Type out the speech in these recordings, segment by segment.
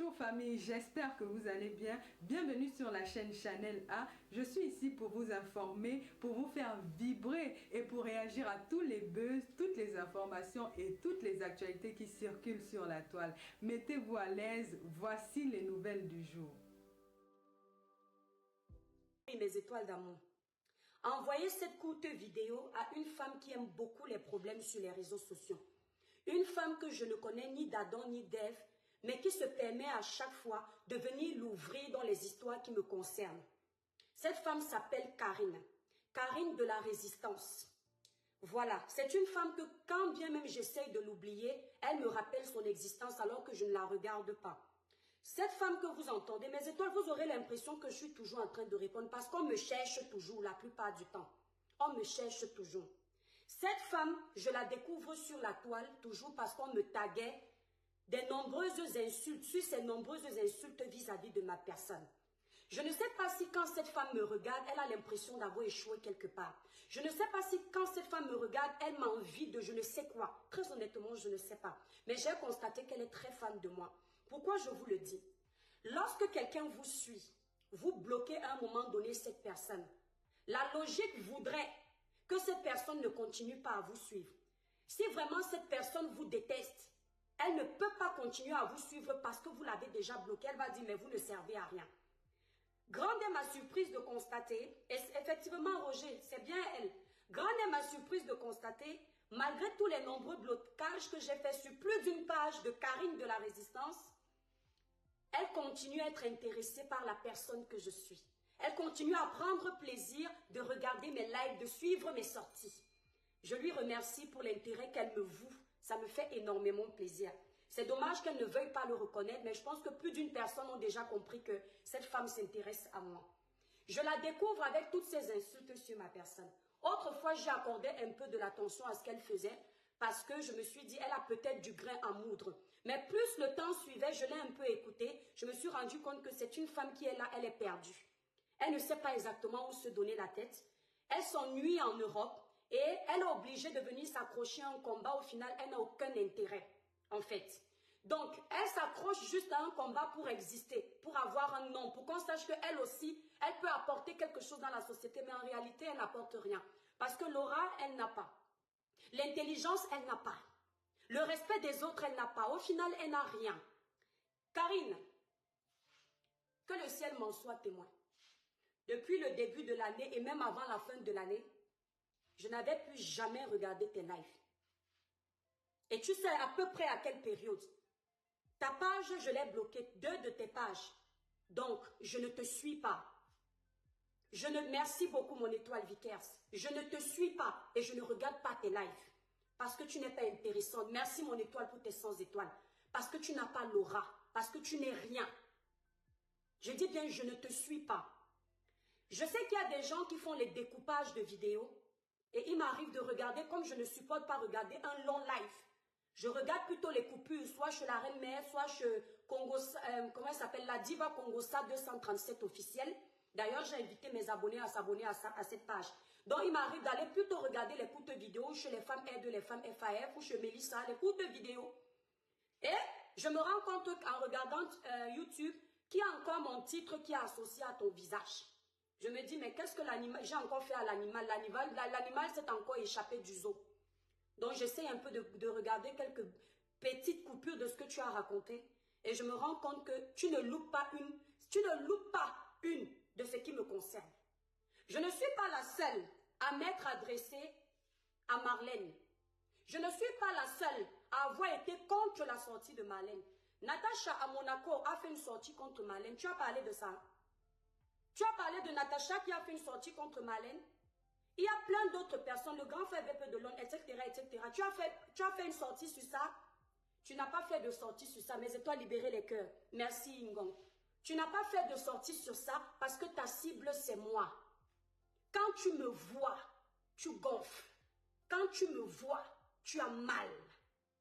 Bonjour famille, j'espère que vous allez bien. Bienvenue sur la chaîne Chanel A. Je suis ici pour vous informer, pour vous faire vibrer et pour réagir à tous les buzz, toutes les informations et toutes les actualités qui circulent sur la toile. Mettez-vous à l'aise, voici les nouvelles du jour. Mes étoiles d'amour. Envoyez cette courte vidéo à une femme qui aime beaucoup les problèmes sur les réseaux sociaux. Une femme que je ne connais ni d'Adam ni d'Ève, mais qui se permet à chaque fois de venir l'ouvrir dans les histoires qui me concernent. Cette femme s'appelle Karine. Karine de la Résistance. Voilà, c'est une femme que quand bien même j'essaye de l'oublier, elle me rappelle son existence alors que je ne la regarde pas. Cette femme que vous entendez, mes étoiles, vous aurez l'impression que je suis toujours en train de répondre parce qu'on me cherche toujours la plupart du temps. On me cherche toujours. Cette femme, je la découvre sur la toile toujours parce qu'on me taguait des nombreuses insultes, sur ces nombreuses insultes vis-à-vis de ma personne. Je ne sais pas si quand cette femme me regarde, elle a l'impression d'avoir échoué quelque part. Je ne sais pas si quand cette femme me regarde, elle m'a envie de je ne sais quoi. Très honnêtement, je ne sais pas. Mais j'ai constaté qu'elle est très fan de moi. Pourquoi je vous le dis? Lorsque quelqu'un vous suit, vous bloquez à un moment donné cette personne. La logique voudrait que cette personne ne continue pas à vous suivre. Si vraiment cette personne vous déteste, elle ne peut pas continuer à vous suivre parce que vous l'avez déjà bloqué. Elle va dire, mais vous ne servez à rien. Grande est ma surprise de constater, et effectivement Roger, c'est bien elle. Grande est ma surprise de constater, malgré tous les nombreux blocages que j'ai fait sur plus d'une page de Karine de la Résistance, elle continue à être intéressée par la personne que je suis. Elle continue à prendre plaisir de regarder mes lives, de suivre mes sorties. Je lui remercie pour l'intérêt qu'elle me voue. Ça me fait énormément plaisir. C'est dommage qu'elle ne veuille pas le reconnaître, mais je pense que plus d'une personne ont déjà compris que cette femme s'intéresse à moi. Je la découvre avec toutes ces insultes sur ma personne. Autrefois, j'ai accordé un peu de l'attention à ce qu'elle faisait parce que je me suis dit, elle a peut-être du grain à moudre. Mais plus le temps suivait, je l'ai un peu écoutée, je me suis rendu compte que c'est une femme qui est là, elle est perdue. Elle ne sait pas exactement où se donner la tête. Elle s'ennuie en Europe. Et elle est obligée de venir s'accrocher à un combat. Au final, elle n'a aucun intérêt, en fait. Donc, elle s'accroche juste à un combat pour exister, pour avoir un nom, pour qu'on sache qu'elle aussi, elle peut apporter quelque chose dans la société, mais en réalité, elle n'apporte rien. Parce que l'aura, elle n'a pas. L'intelligence, elle n'a pas. Le respect des autres, elle n'a pas. Au final, elle n'a rien. Karine, que le ciel m'en soit témoin. Depuis le début de l'année et même avant la fin de l'année, je n'avais plus jamais regardé tes lives. Et tu sais à peu près à quelle période? Ta page, je l'ai bloquée, 2 de tes pages. Donc, je ne te suis pas. Merci beaucoup mon étoile Vickers. Je ne te suis pas et je ne regarde pas tes lives. Parce que tu n'es pas intéressante. Merci mon étoile pour tes 100 étoiles. Parce que tu n'as pas l'aura. Parce que tu n'es rien. Je dis bien, je ne te suis pas. Je sais qu'il y a des gens qui font les découpages de vidéos. Et il m'arrive de regarder, comme je ne supporte pas regarder un long live. Je regarde plutôt les coupures, soit chez la Reine Mère, soit chez Congo, comment elle s'appelle, la Diva Congosa 237 officielle. D'ailleurs, j'ai invité mes abonnés à s'abonner à cette page. Donc, il m'arrive d'aller plutôt regarder les courtes vidéos chez les femmes R2, les femmes FAF, ou chez Mélissa, les courtes vidéos. Et je me rends compte qu'en regardant YouTube, qu'il y a encore mon titre qui est associé à ton visage. Je me dis, mais qu'est-ce que l'animal, j'ai encore fait à l'animal? L'animal s'est encore échappé du zoo. Donc, j'essaie un peu de regarder quelques petites coupures de ce que tu as raconté. Et je me rends compte que tu ne loupes pas une de ce qui me concerne. Je ne suis pas la seule à m'être adressée à Marlène. Je ne suis pas la seule à avoir été contre la sortie de Marlène. Natacha à Monaco a fait une sortie contre Marlène. Tu as parlé de ça? Tu as parlé de Natacha qui a fait une sortie contre Marlène. Il y a plein d'autres personnes, le grand frère VP de Londres, etc., etc. Tu as fait une sortie sur ça. Tu n'as pas fait de sortie sur ça, mais c'est toi libérer les cœurs. Merci Ingong. Tu n'as pas fait de sortie sur ça parce que ta cible, c'est moi. Quand tu me vois, tu gonfles. Quand tu me vois, tu as mal.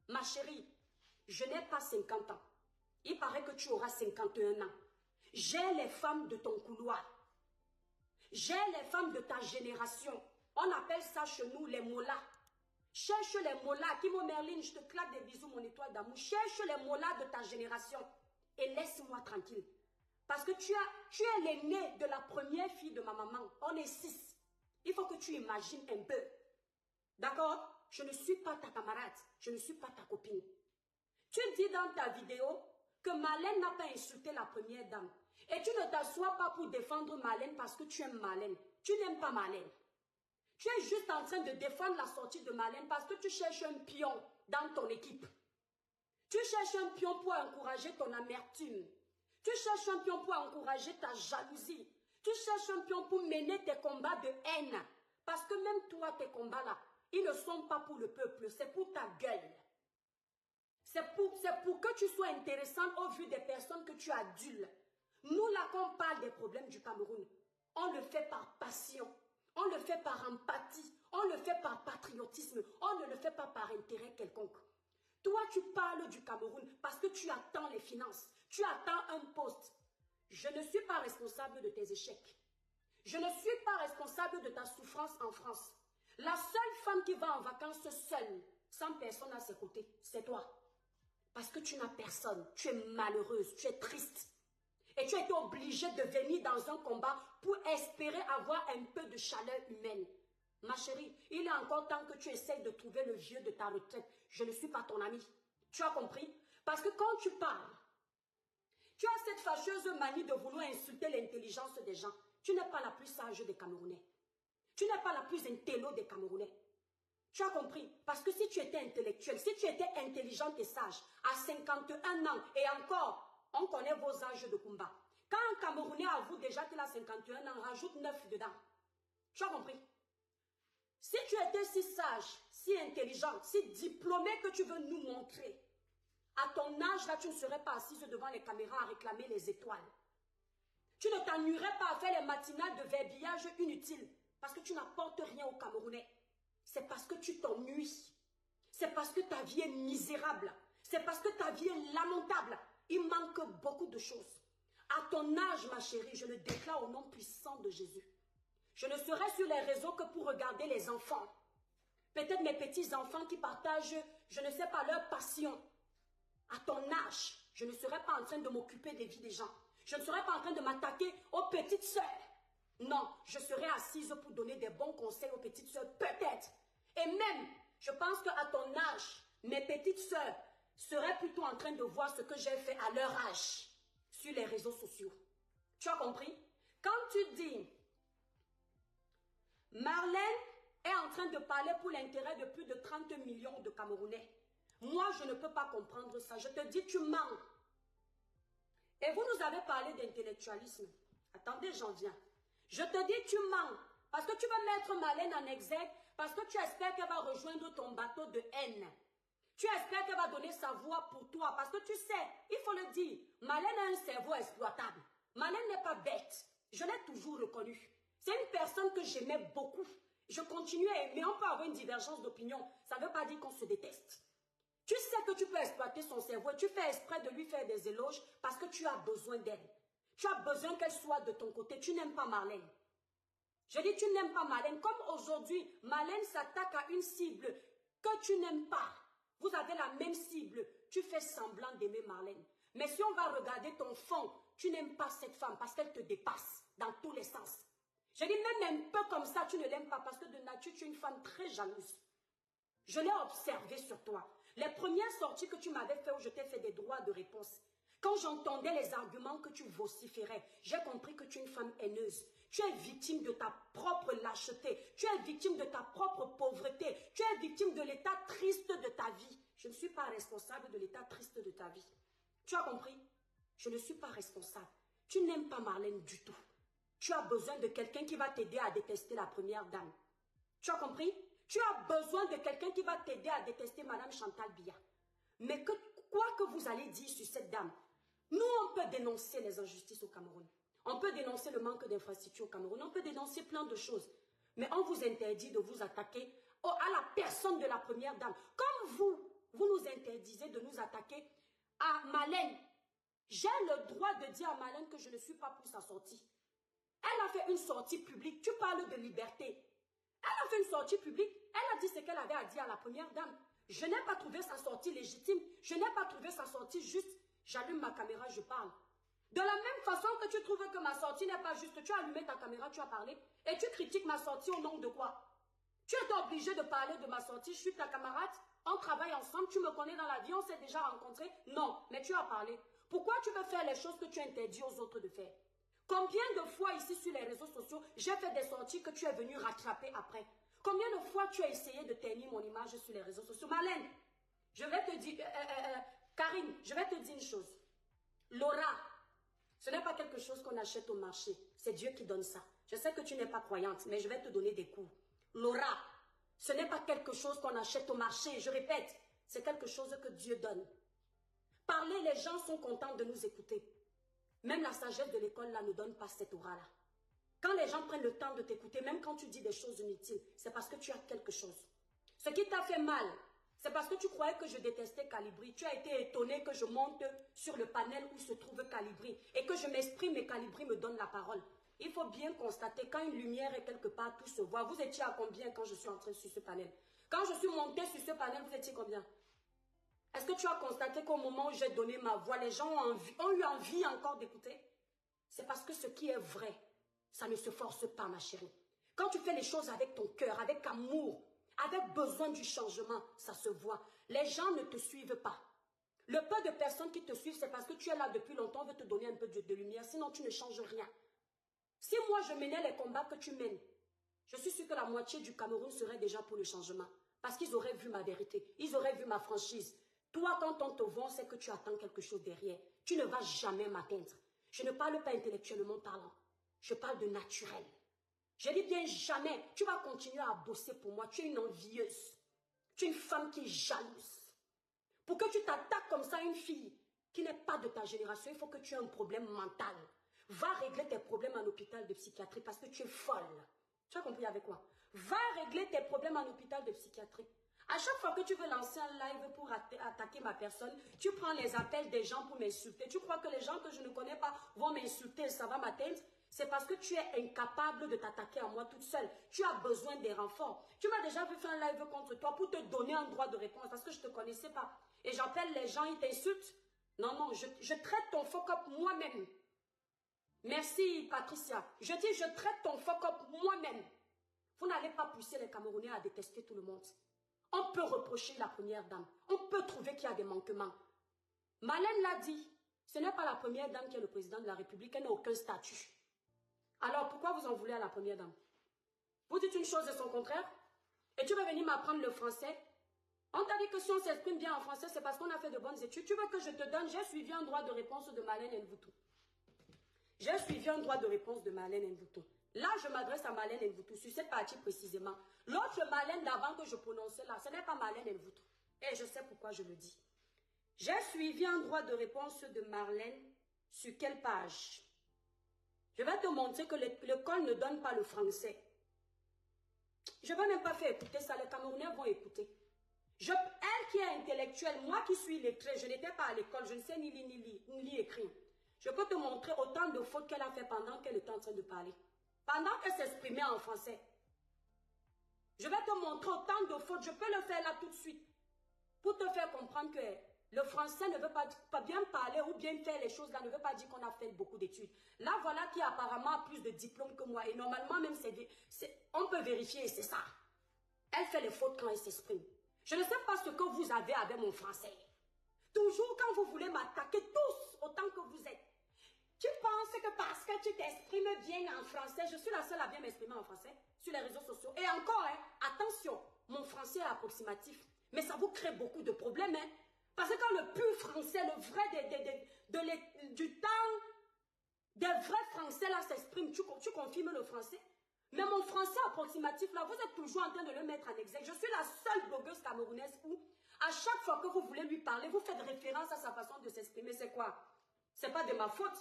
Ma chérie, je n'ai pas 50 ans. Il paraît que tu auras 51 ans. J'ai les femmes de ton couloir. J'ai les femmes de ta génération. On appelle ça chez nous les mollas. Cherche les mollas. Kimo Merlin, je te claque des bisous, mon étoile d'amour. Cherche les mollas de ta génération. et laisse-moi tranquille. Parce que tu es l'aîné de la première fille de ma maman. On est 6. Il faut que tu imagines un peu. D'accord? Je ne suis pas ta camarade. Je ne suis pas ta copine. Tu dis dans ta vidéo que Marlène n'a pas insulté la première dame. Et tu ne t'assois pas pour défendre Marlène parce que tu aimes Marlène. Tu n'aimes pas Marlène. Tu es juste en train de défendre la sortie de Marlène parce que tu cherches un pion dans ton équipe. Tu cherches un pion pour encourager ton amertume. Tu cherches un pion pour encourager ta jalousie. Tu cherches un pion pour mener tes combats de haine. Parce que même toi, tes combats-là, ils ne sont pas pour le peuple, c'est pour ta gueule. C'est pour que tu sois intéressante au vu des personnes que tu adules. Nous, là, quand on parle des problèmes du Cameroun, on le fait par passion, on le fait par empathie, on le fait par patriotisme, on ne le fait pas par intérêt quelconque. Toi, tu parles du Cameroun parce que tu attends les finances, tu attends un poste. Je ne suis pas responsable de tes échecs. Je ne suis pas responsable de ta souffrance en France. La seule femme qui va en vacances seule, sans personne à ses côtés, c'est toi. Parce que tu n'as personne, tu es malheureuse, tu es triste. Et tu as été obligée de venir dans un combat pour espérer avoir un peu de chaleur humaine. Ma chérie, il est encore temps que tu essayes de trouver le vieux de ta retraite. Je ne suis pas ton ami. Tu as compris? Parce que quand tu parles, tu as cette fâcheuse manie de vouloir insulter l'intelligence des gens. Tu n'es pas la plus sage des Camerounais. Tu n'es pas la plus intello des Camerounais. Tu as compris? Parce que si tu étais intellectuelle, si tu étais intelligente et sage, à 51 ans, et encore, on connaît vos âges de combat. Quand un Camerounais avoue déjà qu'il a 51 ans, rajoute 9 dedans. Tu as compris? Si tu étais si sage, si intelligente, si diplômée que tu veux nous montrer, à ton âge, là, tu ne serais pas assise devant les caméras à réclamer les étoiles. Tu ne t'ennuierais pas à faire les matinales de verbillage inutiles parce que tu n'apportes rien aux Camerounais. C'est parce que tu t'ennuies. C'est parce que ta vie est misérable. C'est parce que ta vie est lamentable. Il manque beaucoup de choses. À ton âge, ma chérie, je le déclare au nom puissant de Jésus. Je ne serai sur les réseaux que pour regarder les enfants. Peut-être mes petits-enfants qui partagent, je ne sais pas, leur passion. À ton âge, je ne serai pas en train de m'occuper des vies des gens. Je ne serai pas en train de m'attaquer aux petites sœurs. Non, je serai assise pour donner des bons conseils aux petites sœurs, peut-être. Et même, je pense qu'à ton âge, mes petites sœurs seraient plutôt en train de voir ce que j'ai fait à leur âge sur les réseaux sociaux. Tu as compris? Quand tu dis, Marlène est en train de parler pour l'intérêt de plus de 30 millions de Camerounais, moi, je ne peux pas comprendre ça. Je te dis, tu mens. Et vous nous avez parlé d'intellectualisme. Attendez, j'en viens. Je te dis, tu mens. Parce que tu veux mettre Marlène en exergue, parce que tu espères qu'elle va rejoindre ton bateau de haine. Tu espères qu'elle va donner sa voix pour toi. Parce que tu sais, il faut le dire, Marlène a un cerveau exploitable. Marlène n'est pas bête. Je l'ai toujours reconnu. C'est une personne que j'aimais beaucoup. Je continue à aimer. On peut avoir une divergence d'opinion. Ça ne veut pas dire qu'on se déteste. Tu sais que tu peux exploiter son cerveau et tu fais exprès de lui faire des éloges parce que tu as besoin d'elle. Tu as besoin qu'elle soit de ton côté. Tu n'aimes pas Marlène. Je dis tu n'aimes pas Marlène. Comme aujourd'hui, Marlène s'attaque à une cible que tu n'aimes pas. Vous avez la même cible. Tu fais semblant d'aimer Marlène. Mais si on va regarder ton fond, tu n'aimes pas cette femme parce qu'elle te dépasse dans tous les sens. Je dis même un peu comme ça, tu ne l'aimes pas parce que de nature, tu es une femme très jalouse. Je l'ai observé sur toi. Les premières sorties que tu m'avais fait où je t'ai fait des droits de réponse, quand j'entendais les arguments que tu vociférais, j'ai compris que tu es une femme haineuse. Tu es victime de ta propre lâcheté. Tu es victime de ta propre pauvreté. Tu es victime de l'état triste de ta vie. Je ne suis pas responsable de l'état triste de ta vie. Tu as compris? Je ne suis pas responsable. Tu n'aimes pas Marlène du tout. Tu as besoin de quelqu'un qui va t'aider à détester la première dame. Tu as compris? Tu as besoin de quelqu'un qui va t'aider à détester Madame Chantal Biya. Mais quoi que vous allez dire sur cette dame, nous, on peut dénoncer les injustices au Cameroun. On peut dénoncer le manque d'infrastructures au Cameroun. On peut dénoncer plein de choses. Mais on vous interdit de vous attaquer à la personne de la première dame. Comme vous nous interdisez de nous attaquer à Marlène. J'ai le droit de dire à Marlène que je ne suis pas pour sa sortie. Elle a fait une sortie publique. Tu parles de liberté. Elle a fait une sortie publique. Elle a dit ce qu'elle avait à dire à la première dame. Je n'ai pas trouvé sa sortie légitime. Je n'ai pas trouvé sa sortie juste. j'allume ma caméra, je parle. De la même façon que tu trouves que ma sortie n'est pas juste, tu as allumé ta caméra, tu as parlé, et tu critiques ma sortie au nom de quoi? Tu es obligé de parler de ma sortie, je suis ta camarade, on travaille ensemble, tu me connais dans la vie, on s'est déjà rencontrés. Non, mais tu as parlé. Pourquoi tu veux faire les choses que tu interdis aux autres de faire? Combien de fois ici sur les réseaux sociaux, j'ai fait des sorties que tu es venu rattraper après? Combien de fois tu as essayé de ternir mon image sur les réseaux sociaux? Marlène, je vais te dire, Karine, je vais te dire une chose. Laura, ce n'est pas quelque chose qu'on achète au marché. C'est Dieu qui donne ça. Je sais que tu n'es pas croyante, mais je vais te donner des cours. Laura, ce n'est pas quelque chose qu'on achète au marché. Je répète, c'est quelque chose que Dieu donne. Parler, les gens sont contents de nous écouter. Même la sagesse de l'école là ne donne pas cette aura-là. Quand les gens prennent le temps de t'écouter, même quand tu dis des choses inutiles, c'est parce que tu as quelque chose. Ce qui t'a fait mal, c'est parce que tu croyais que je détestais Calibri. Tu as été étonné que je monte sur le panel où se trouve Calibri et que je m'exprime et Calibri me donne la parole. Il faut bien constater, quand une lumière est quelque part, tout se voit. Vous étiez à combien quand je suis entrée sur ce panel? Quand je suis montée sur ce panel, vous étiez combien? Est-ce que tu as constaté qu'au moment où j'ai donné ma voix, les gens ont eu envie encore d'écouter? C'est parce que ce qui est vrai, ça ne se force pas, ma chérie. Quand tu fais les choses avec ton cœur, avec amour, avec besoin du changement, ça se voit. Les gens ne te suivent pas. Le peu de personnes qui te suivent, c'est parce que tu es là depuis longtemps, on veut te donner un peu de lumière, sinon tu ne changes rien. Si moi je menais les combats que tu mènes, je suis sûre que la moitié du Cameroun serait déjà pour le changement. Parce qu'ils auraient vu ma vérité, ils auraient vu ma franchise. Toi, quand on te vend, c'est que tu attends quelque chose derrière. Tu ne vas jamais m'atteindre. Je ne parle pas intellectuellement parlant. Je parle de naturel. Je dis bien jamais. Tu vas continuer à bosser pour moi. Tu es une envieuse. Tu es une femme qui est jalouse. Pour que tu t'attaques comme ça à une fille qui n'est pas de ta génération, il faut que tu aies un problème mental. Va régler tes problèmes en hôpital de psychiatrie parce que tu es folle. Tu as compris avec quoi? Va régler tes problèmes en hôpital de psychiatrie. À chaque fois que tu veux lancer un live pour attaquer ma personne, tu prends les appels des gens pour m'insulter. Tu crois que les gens que je ne connais pas vont m'insulter et ça va m'atteindre? C'est parce que tu es incapable de t'attaquer à moi toute seule. Tu as besoin des renforts. Tu m'as déjà vu faire un live contre toi pour te donner un droit de réponse parce que je ne te connaissais pas. Et j'appelle les gens, ils t'insultent. Non, non, je traite ton fuck-up moi-même. Merci, Patricia. Je dis, je traite ton fuck-up moi-même. Vous n'allez pas pousser les Camerounais à détester tout le monde. On peut reprocher la première dame. On peut trouver qu'il y a des manquements. Marlène l'a dit. Ce n'est pas la première dame qui est le président de la République. Elle n'a aucun statut. Alors, pourquoi vous en voulez à la première dame? Vous dites une chose et son contraire? Et tu vas venir m'apprendre le français? On t'a dit que si on s'exprime bien en français, c'est parce qu'on a fait de bonnes études. Tu veux que je te donne? J'ai suivi un droit de réponse de Marlène Nvoutou. J'ai suivi un droit de réponse de Marlène Nvoutou. Là, je m'adresse à Marlène Nvoutou, sur cette partie précisément. L'autre Marlène d'avant que je prononçais là, ce n'est pas Marlène Nvoutou. Et je sais pourquoi je le dis. J'ai suivi un droit de réponse de Marlène sur quelle page? Je vais te montrer que l'école ne donne pas le français. Je ne vais même pas faire écouter ça, les Camerounais vont écouter. Elle qui est intellectuelle, moi qui suis lettrée, je n'étais pas à l'école, je ne sais ni lire ni lire écrire. Je peux te montrer autant de fautes qu'elle a fait pendant qu'elle était en train de parler. Pendant qu'elle s'exprimait en français. Je vais te montrer autant de fautes, je peux le faire là tout de suite. Pour te faire comprendre que le français ne veut pas bien parler ou bien faire les choses là, ne veut pas dire qu'on a fait beaucoup d'études. Là, voilà qui apparemment a plus de diplômes que moi. Et normalement, même, on peut vérifier et c'est ça. Elle fait les fautes quand elle s'exprime. Je ne sais pas ce que vous avez avec mon français. Toujours quand vous voulez m'attaquer tous autant que vous êtes. Tu penses que parce que tu t'exprimes bien en français, je suis la seule à bien m'exprimer en français sur les réseaux sociaux. Et encore, attention, mon français est approximatif. Mais ça vous crée beaucoup de problèmes. Parce que quand le pur français, le vrai du temps, des vrais français là s'expriment, tu confirmes le français. Mais mon français approximatif là, vous êtes toujours en train de le mettre en exergue. Je suis la seule blogueuse camerounaise où, à chaque fois que vous voulez lui parler, vous faites référence à sa façon de s'exprimer. C'est quoi? C'est pas de ma faute.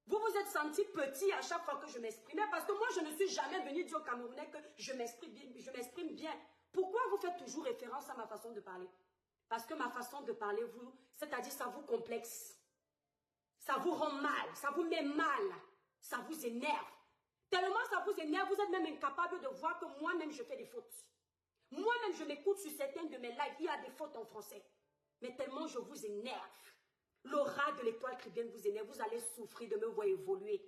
Vous vous êtes senti petit à chaque fois que je m'exprimais parce que moi, je ne suis jamais venue dire aux Camerounais que je m'exprime bien. Pourquoi vous faites toujours référence à ma façon de parler? Parce que ma façon de parler, c'est-à-dire ça vous complexe. Ça vous rend mal, ça vous met mal, ça vous énerve. Tellement ça vous énerve, vous êtes même incapable de voir que moi-même je fais des fautes. Moi-même je m'écoute sur certains de mes lives, il y a des fautes en français. Mais tellement je vous énerve. L'aura de l'étoile chrétienne vous énerve, vous allez souffrir de me voir évoluer.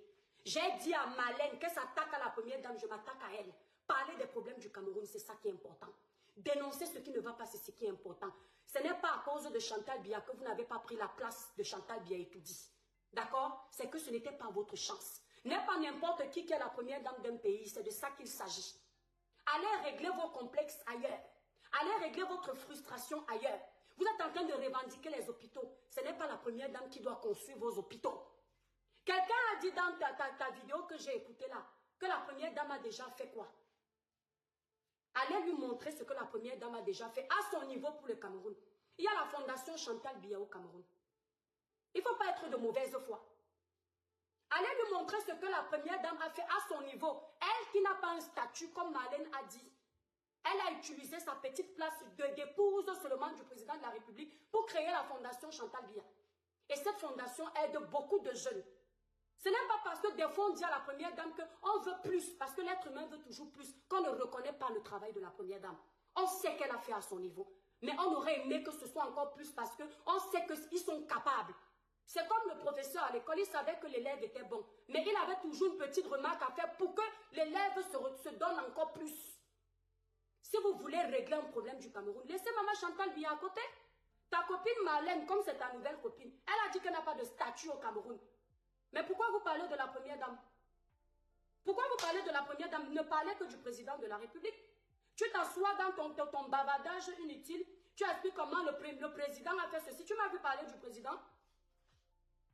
J'ai dit à Malène qu'elle s'attaque à la première dame, je m'attaque à elle. Parler des problèmes du Cameroun, c'est ça qui est important. Dénoncer ce qui ne va pas, c'est ce qui est important. Ce n'est pas à cause de Chantal Biya que vous n'avez pas pris la place de Chantal Biya et tout dit. D'accord? C'est que ce n'était pas votre chance. N'est pas n'importe qui est la première dame d'un pays, c'est de ça qu'il s'agit. Allez régler vos complexes ailleurs. Allez régler votre frustration ailleurs. Vous êtes en train de revendiquer les hôpitaux. Ce n'est pas la première dame qui doit construire vos hôpitaux. Quelqu'un a dit dans ta vidéo que j'ai écoutée là, que la première dame a déjà fait quoi? Allez lui montrer ce que la première dame a déjà fait à son niveau pour le Cameroun. Il y a la fondation Chantal Biya au Cameroun. Il ne faut pas être de mauvaise foi. Allez lui montrer ce que la première dame a fait à son niveau. Elle qui n'a pas un statut, comme Marlène a dit. Elle a utilisé sa petite place d'épouse seulement du président de la République pour créer la fondation Chantal Biya. Et cette fondation aide beaucoup de jeunes. Ce n'est pas parce que des fois on dit à la première dame qu'on veut plus, parce que l'être humain veut toujours plus, qu'on ne reconnaît pas le travail de la première dame. On sait qu'elle a fait à son niveau. Mais on aurait aimé que ce soit encore plus parce qu'on sait qu'ils sont capables. C'est comme le professeur à l'école, il savait que l'élève était bon. Mais il avait toujours une petite remarque à faire pour que l'élève se donne encore plus. Si vous voulez régler un problème du Cameroun, laissez maman Chantal Biya à côté. Ta copine Marlène, comme c'est ta nouvelle copine, elle a dit qu'elle n'a pas de statut au Cameroun. Mais pourquoi vous parlez de la première dame? Pourquoi vous parlez de la première dame? Ne parlez que du président de la République. Tu t'assois dans ton bavardage inutile. Tu expliques comment le président a fait ceci. Tu m'as vu parler du président?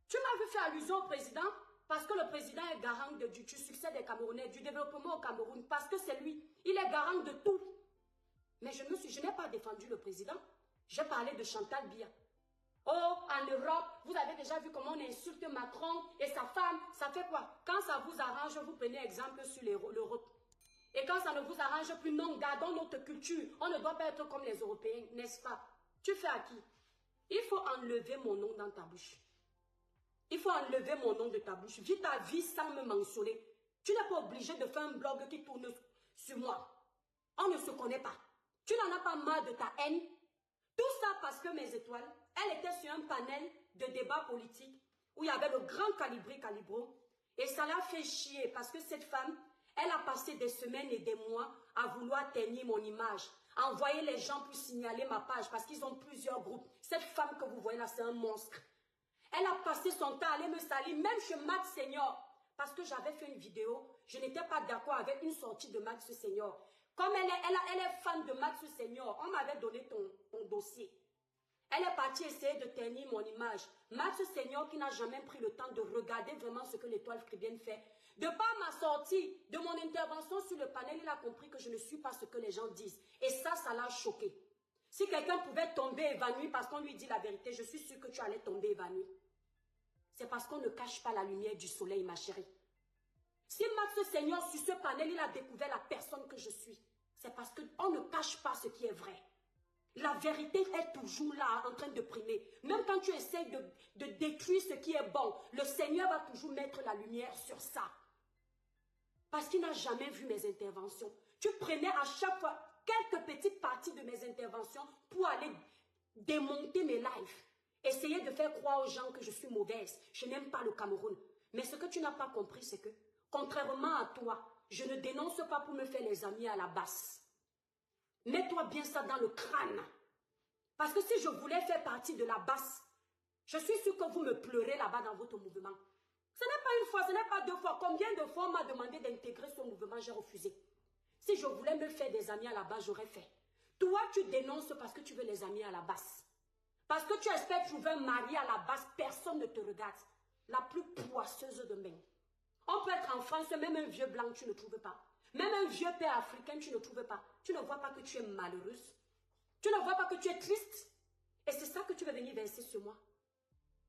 Tu m'as vu faire allusion au président? Parce que le président est garant du succès des Camerounais, du développement au Cameroun. Parce que c'est lui. Il est garant de tout. Mais je n'ai pas défendu le président. J'ai parlé de Chantal Biya. Oh, en Europe, vous avez déjà vu comment on insulte Macron et sa femme. Ça fait quoi? Quand ça vous arrange, vous prenez exemple sur l'Europe. Et quand ça ne vous arrange plus, non, gardons notre culture. On ne doit pas être comme les Européens, n'est-ce pas? Tu fais à qui? Il faut enlever mon nom dans ta bouche. Il faut enlever mon nom de ta bouche. Vis ta vie sans me mentionner. Tu n'es pas obligé de faire un blog qui tourne sur moi. On ne se connaît pas. Tu n'en as pas marre de ta haine. Tout ça parce que mes étoiles, elle était sur un panel de débat politique où il y avait le grand Calibro. Et ça l'a fait chier parce que cette femme, elle a passé des semaines et des mois à vouloir ternir mon image, à envoyer les gens pour signaler ma page parce qu'ils ont plusieurs groupes. Cette femme que vous voyez là, c'est un monstre. Elle a passé son temps à aller me salir, même chez Max Senior. Parce que j'avais fait une vidéo, je n'étais pas d'accord avec une sortie de Max Senior. Comme elle est fan de Max Senior, on m'avait donné ton dossier. Elle est partie essayer de ternir mon image. Max Senior qui n'a jamais pris le temps de regarder vraiment ce que l'étoile chrétienne fait. De par ma sortie, de mon intervention sur le panel, il a compris que je ne suis pas ce que les gens disent. Et ça l'a choqué. Si quelqu'un pouvait tomber évanoui parce qu'on lui dit la vérité, je suis sûre que tu allais tomber évanoui. C'est parce qu'on ne cache pas la lumière du soleil, ma chérie. Si Max Senior, sur ce panel, il a découvert la personne que je suis, c'est parce qu'on ne cache pas ce qui est vrai. La vérité est toujours là, en train de primer. Même quand tu essaies de détruire ce qui est bon, le Seigneur va toujours mettre la lumière sur ça. Parce qu'il n'a jamais vu mes interventions. Tu prenais à chaque fois quelques petites parties de mes interventions pour aller démonter mes lives. Essayer de faire croire aux gens que je suis mauvaise. Je n'aime pas le Cameroun. Mais ce que tu n'as pas compris, c'est que, contrairement à toi, je ne dénonce pas pour me faire les amis à la basse. Mets-toi bien ça dans le crâne. Parce que si je voulais faire partie de la basse, je suis sûre que vous me pleurez là-bas dans votre mouvement. Ce n'est pas une fois, ce n'est pas deux fois. Combien de fois on m'a demandé d'intégrer ce mouvement, j'ai refusé. Si je voulais me faire des amis à la base, j'aurais fait. Toi, tu dénonces parce que tu veux les amis à la basse. Parce que tu espères trouver un mari à la base, personne ne te regarde. La plus poisseuse de main. On peut être en France, même un vieux blanc, tu ne trouves pas. Même un vieux père africain, tu ne trouves pas. Tu ne vois pas que tu es malheureuse. Tu ne vois pas que tu es triste. Et c'est ça que tu veux venir verser sur moi.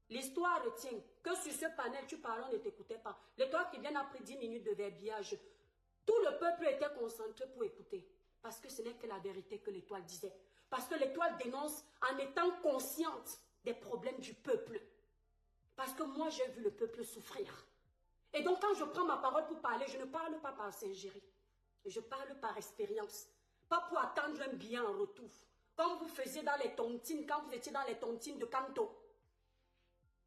L'histoire retient que sur ce panel, tu parlais, on ne t'écoutait pas. L'étoile qui vient après 10 minutes de verbiage, tout le peuple était concentré pour écouter. Parce que ce n'est que la vérité que l'étoile disait. Parce que l'étoile dénonce en étant consciente des problèmes du peuple. Parce que moi, j'ai vu le peuple souffrir. Et donc, quand je prends ma parole pour parler, je ne parle pas par Saint-Géry. Je parle par expérience. Pas pour attendre un bien en retour. Comme vous faisiez dans les tontines, quand vous étiez dans les tontines de Kanto.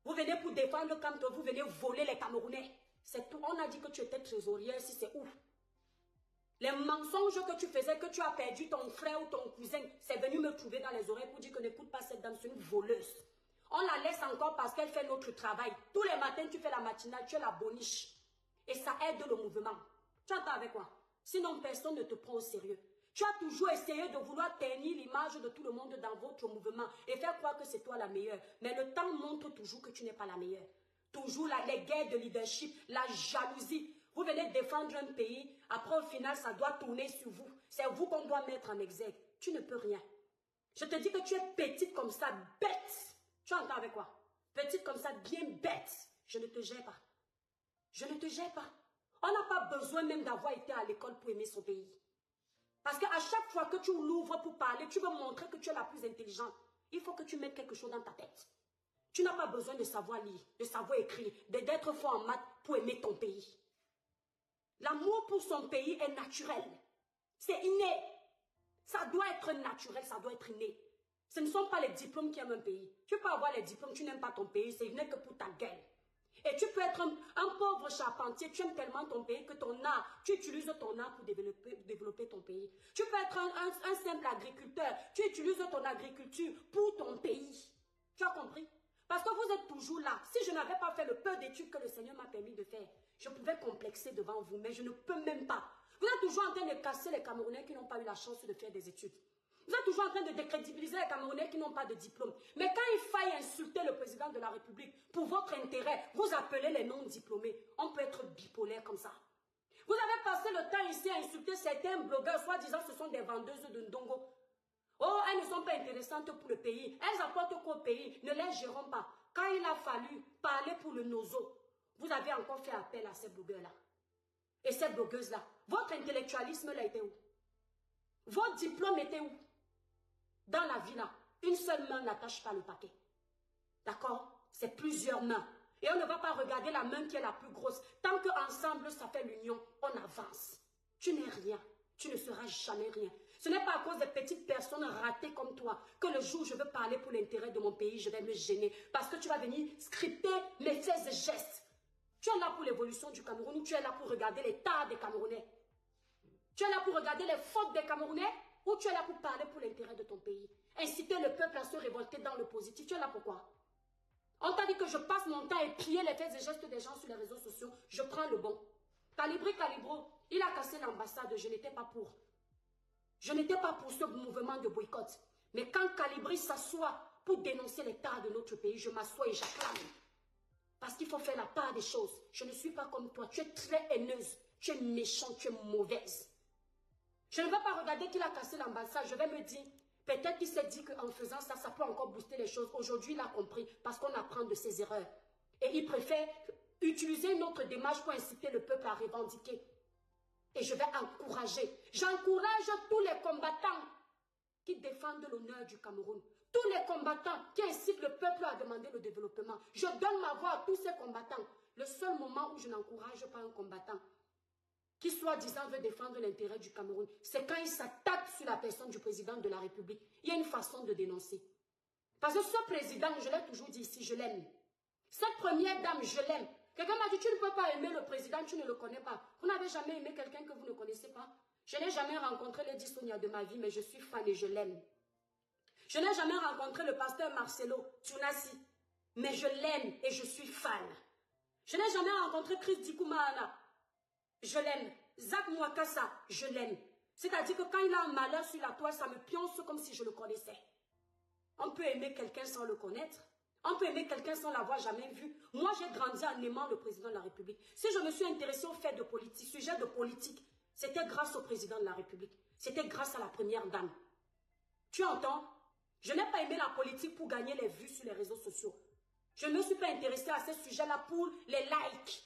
Vous venez pour défendre quand vous venez voler les Camerounais. C'est tout. On a dit que tu étais trésorière, si c'est ouf. Les mensonges que tu faisais, que tu as perdu ton frère ou ton cousin, c'est venu me trouver dans les oreilles pour dire que n'écoute pas cette dame, c'est une voleuse. On la laisse encore parce qu'elle fait notre travail. Tous les matins, tu fais la matinale, tu es la boniche. Et ça aide le mouvement. Tu entends avec quoi? Sinon, personne ne te prend au sérieux. Tu as toujours essayé de vouloir ternir l'image de tout le monde dans votre mouvement et faire croire que c'est toi la meilleure. Mais le temps montre toujours que tu n'es pas la meilleure. Toujours les guerres de leadership, la jalousie. Vous venez défendre un pays, après au final, ça doit tourner sur vous. C'est vous qu'on doit mettre en exergue. Tu ne peux rien. Je te dis que tu es petite comme ça, bête. Tu entends avec quoi? Petite comme ça, bien bête. Je ne te gère pas. Je ne te gère pas. On n'a pas besoin même d'avoir été à l'école pour aimer son pays. Parce qu'à chaque fois que tu l'ouvres pour parler, tu veux montrer que tu es la plus intelligente. Il faut que tu mettes quelque chose dans ta tête. Tu n'as pas besoin de savoir lire, de savoir écrire, d'être fort en maths pour aimer ton pays. L'amour pour son pays est naturel. C'est inné. Ça doit être naturel, ça doit être inné. Ce ne sont pas les diplômes qui aiment un pays. Tu peux avoir les diplômes, tu n'aimes pas ton pays, c'est n'est que pour ta gueule. Et tu peux être un pauvre charpentier, tu aimes tellement ton pays que ton art, tu utilises ton art pour développer ton pays. Tu peux être un simple agriculteur, tu utilises ton agriculture pour ton pays. Tu as compris? Parce que vous êtes toujours là. Si je n'avais pas fait le peu d'études que le Seigneur m'a permis de faire, je pouvais complexer devant vous, mais je ne peux même pas. Vous êtes toujours en train de casser les Camerounais qui n'ont pas eu la chance de faire des études. Vous êtes toujours en train de décrédibiliser les Camerounais qui n'ont pas de diplôme. Mais quand il faille insulter le président de la République pour votre intérêt, vous appelez les non-diplômés. On peut être bipolaire comme ça. Vous avez passé le temps ici à insulter certains blogueurs, soi-disant ce sont des vendeuses de ndongo. Oh, elles ne sont pas intéressantes pour le pays. Elles apportent quoi au pays? Ne les gérons pas. Quand il a fallu parler pour le nozo, vous avez encore fait appel à ces blogueurs-là. Et ces blogueuses-là, votre intellectualisme là était où? Votre diplôme était où? Dans la vie là, une seule main n'attache pas le paquet. D'accord? C'est plusieurs mains. Et on ne va pas regarder la main qui est la plus grosse. Tant qu'ensemble, ça fait l'union, on avance. Tu n'es rien. Tu ne seras jamais rien. Ce n'est pas à cause des petites personnes ratées comme toi que le jour où je veux parler pour l'intérêt de mon pays, je vais me gêner. Parce que tu vas venir scripter mes faits et gestes. Tu es là pour l'évolution du Cameroun ou tu es là pour regarder l'état des Camerounais? Tu es là pour regarder les fautes des Camerounais ou tu es là pour parler pour l'intérêt de ton pays? Inciter le peuple à se révolter dans le positif. Tu es là pourquoi? On t'a dit que je passe mon temps à épier les faits et gestes des gens sur les réseaux sociaux. Je prends le bon. Calibro, il a cassé l'ambassade. Je n'étais pas pour. Je n'étais pas pour ce mouvement de boycott. Mais quand Calibri s'assoit pour dénoncer l'état de notre pays, je m'assois et j'acclame. Parce qu'il faut faire la part des choses. Je ne suis pas comme toi. Tu es très haineuse. Tu es méchante. Tu es mauvaise. Je ne vais pas regarder qu'il a cassé l'ambassade. Je vais me dire, peut-être qu'il s'est dit qu'en faisant ça, ça peut encore booster les choses. Aujourd'hui, il a compris parce qu'on apprend de ses erreurs. Et il préfère utiliser une autre démarche pour inciter le peuple à revendiquer. Et je vais encourager. J'encourage tous les combattants qui défendent l'honneur du Cameroun. Tous les combattants qui incitent le peuple à demander le développement. Je donne ma voix à tous ces combattants. Le seul moment où je n'encourage pas un combattant qui soi-disant veut défendre l'intérêt du Cameroun, c'est quand il s'attaque sur la personne du président de la République. Il y a une façon de dénoncer. Parce que ce président, je l'ai toujours dit ici, je l'aime. Cette première dame, je l'aime. Quelqu'un m'a dit, tu ne peux pas aimer le président, tu ne le connais pas. Vous n'avez jamais aimé quelqu'un que vous ne connaissez pas? Je n'ai jamais rencontré Lady Sonia de ma vie, mais je suis fan et je l'aime. Je n'ai jamais rencontré le pasteur Marcelo Tunasi, mais je l'aime et je suis fan. Je n'ai jamais rencontré Chris Dikoumana. Je l'aime. Zach Mwakassa, je l'aime. C'est-à-dire que quand il a un malheur sur la toile, ça me pionce comme si je le connaissais. On peut aimer quelqu'un sans le connaître. On peut aimer quelqu'un sans l'avoir jamais vu. Moi, j'ai grandi en aimant le président de la République. Si je me suis intéressée aux faits de politique, sujet de politique, c'était grâce au président de la République. C'était grâce à la première dame. Tu entends? Je n'ai pas aimé la politique pour gagner les vues sur les réseaux sociaux. Je ne me suis pas intéressée à ces sujets-là pour les likes.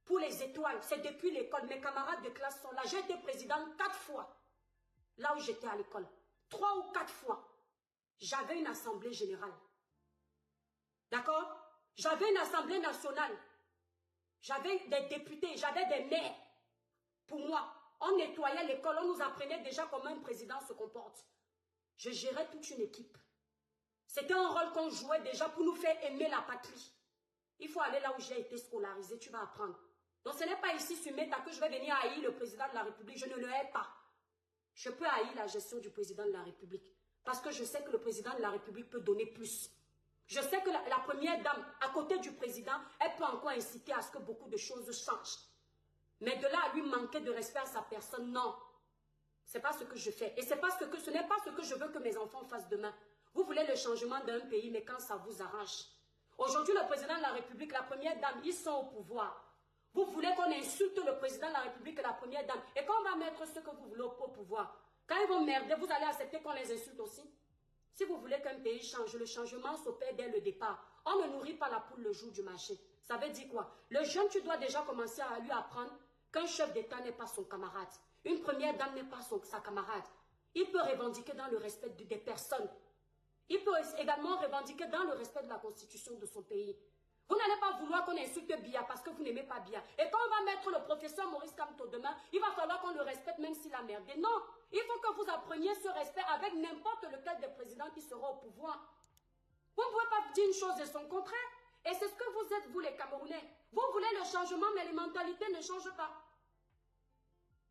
Pour les étoiles, c'est depuis l'école. Mes camarades de classe sont là. J'ai été présidente 4 fois. Là où j'étais à l'école. 3 ou 4 fois. J'avais une assemblée générale. D'accord? J'avais une assemblée nationale. J'avais des députés, j'avais des maires. Pour moi, on nettoyait l'école, on nous apprenait déjà comment un président se comporte. Je gérais toute une équipe. C'était un rôle qu'on jouait déjà pour nous faire aimer la patrie. Il faut aller là où j'ai été scolarisé, tu vas apprendre. Donc ce n'est pas ici sur Meta que je vais venir haïr le président de la République. Je ne le hais pas. Je peux haïr la gestion du président de la République. Parce que je sais que le président de la République peut donner plus. Je sais que la première dame, à côté du président, elle peut encore inciter à ce que beaucoup de choses changent. Mais de là à lui manquer de respect à sa personne, non. Ce n'est pas ce que je fais. Et ce n'est pas ce que je veux que mes enfants fassent demain. Vous voulez le changement d'un pays, mais quand ça vous arrange. Aujourd'hui, le président de la République, la première dame, ils sont au pouvoir. Vous voulez qu'on insulte le président de la République et la première dame. Et quand on va mettre ceux que vous voulez au pouvoir, quand ils vont merder, vous allez accepter qu'on les insulte aussi? Si vous voulez qu'un pays change, le changement s'opère dès le départ. On ne nourrit pas la poule le jour du marché. Ça veut dire quoi? Le jeune, tu dois déjà commencer à lui apprendre qu'un chef d'État n'est pas son camarade. Une première dame n'est pas sa camarade. Il peut revendiquer dans le respect des personnes. Il peut également revendiquer dans le respect de la constitution de son pays. Vous n'allez pas vouloir qu'on insulte Biya parce que vous n'aimez pas Biya. Et quand on va mettre le professeur Maurice Kamto demain, il va falloir qu'on le respecte même s'il a merdé. Non, il faut que vous appreniez ce respect avec n'importe lequel des présidents qui sera au pouvoir. Vous ne pouvez pas dire une chose et son contraire. Et c'est ce que vous êtes, vous les Camerounais. Vous voulez le changement, mais les mentalités ne changent pas.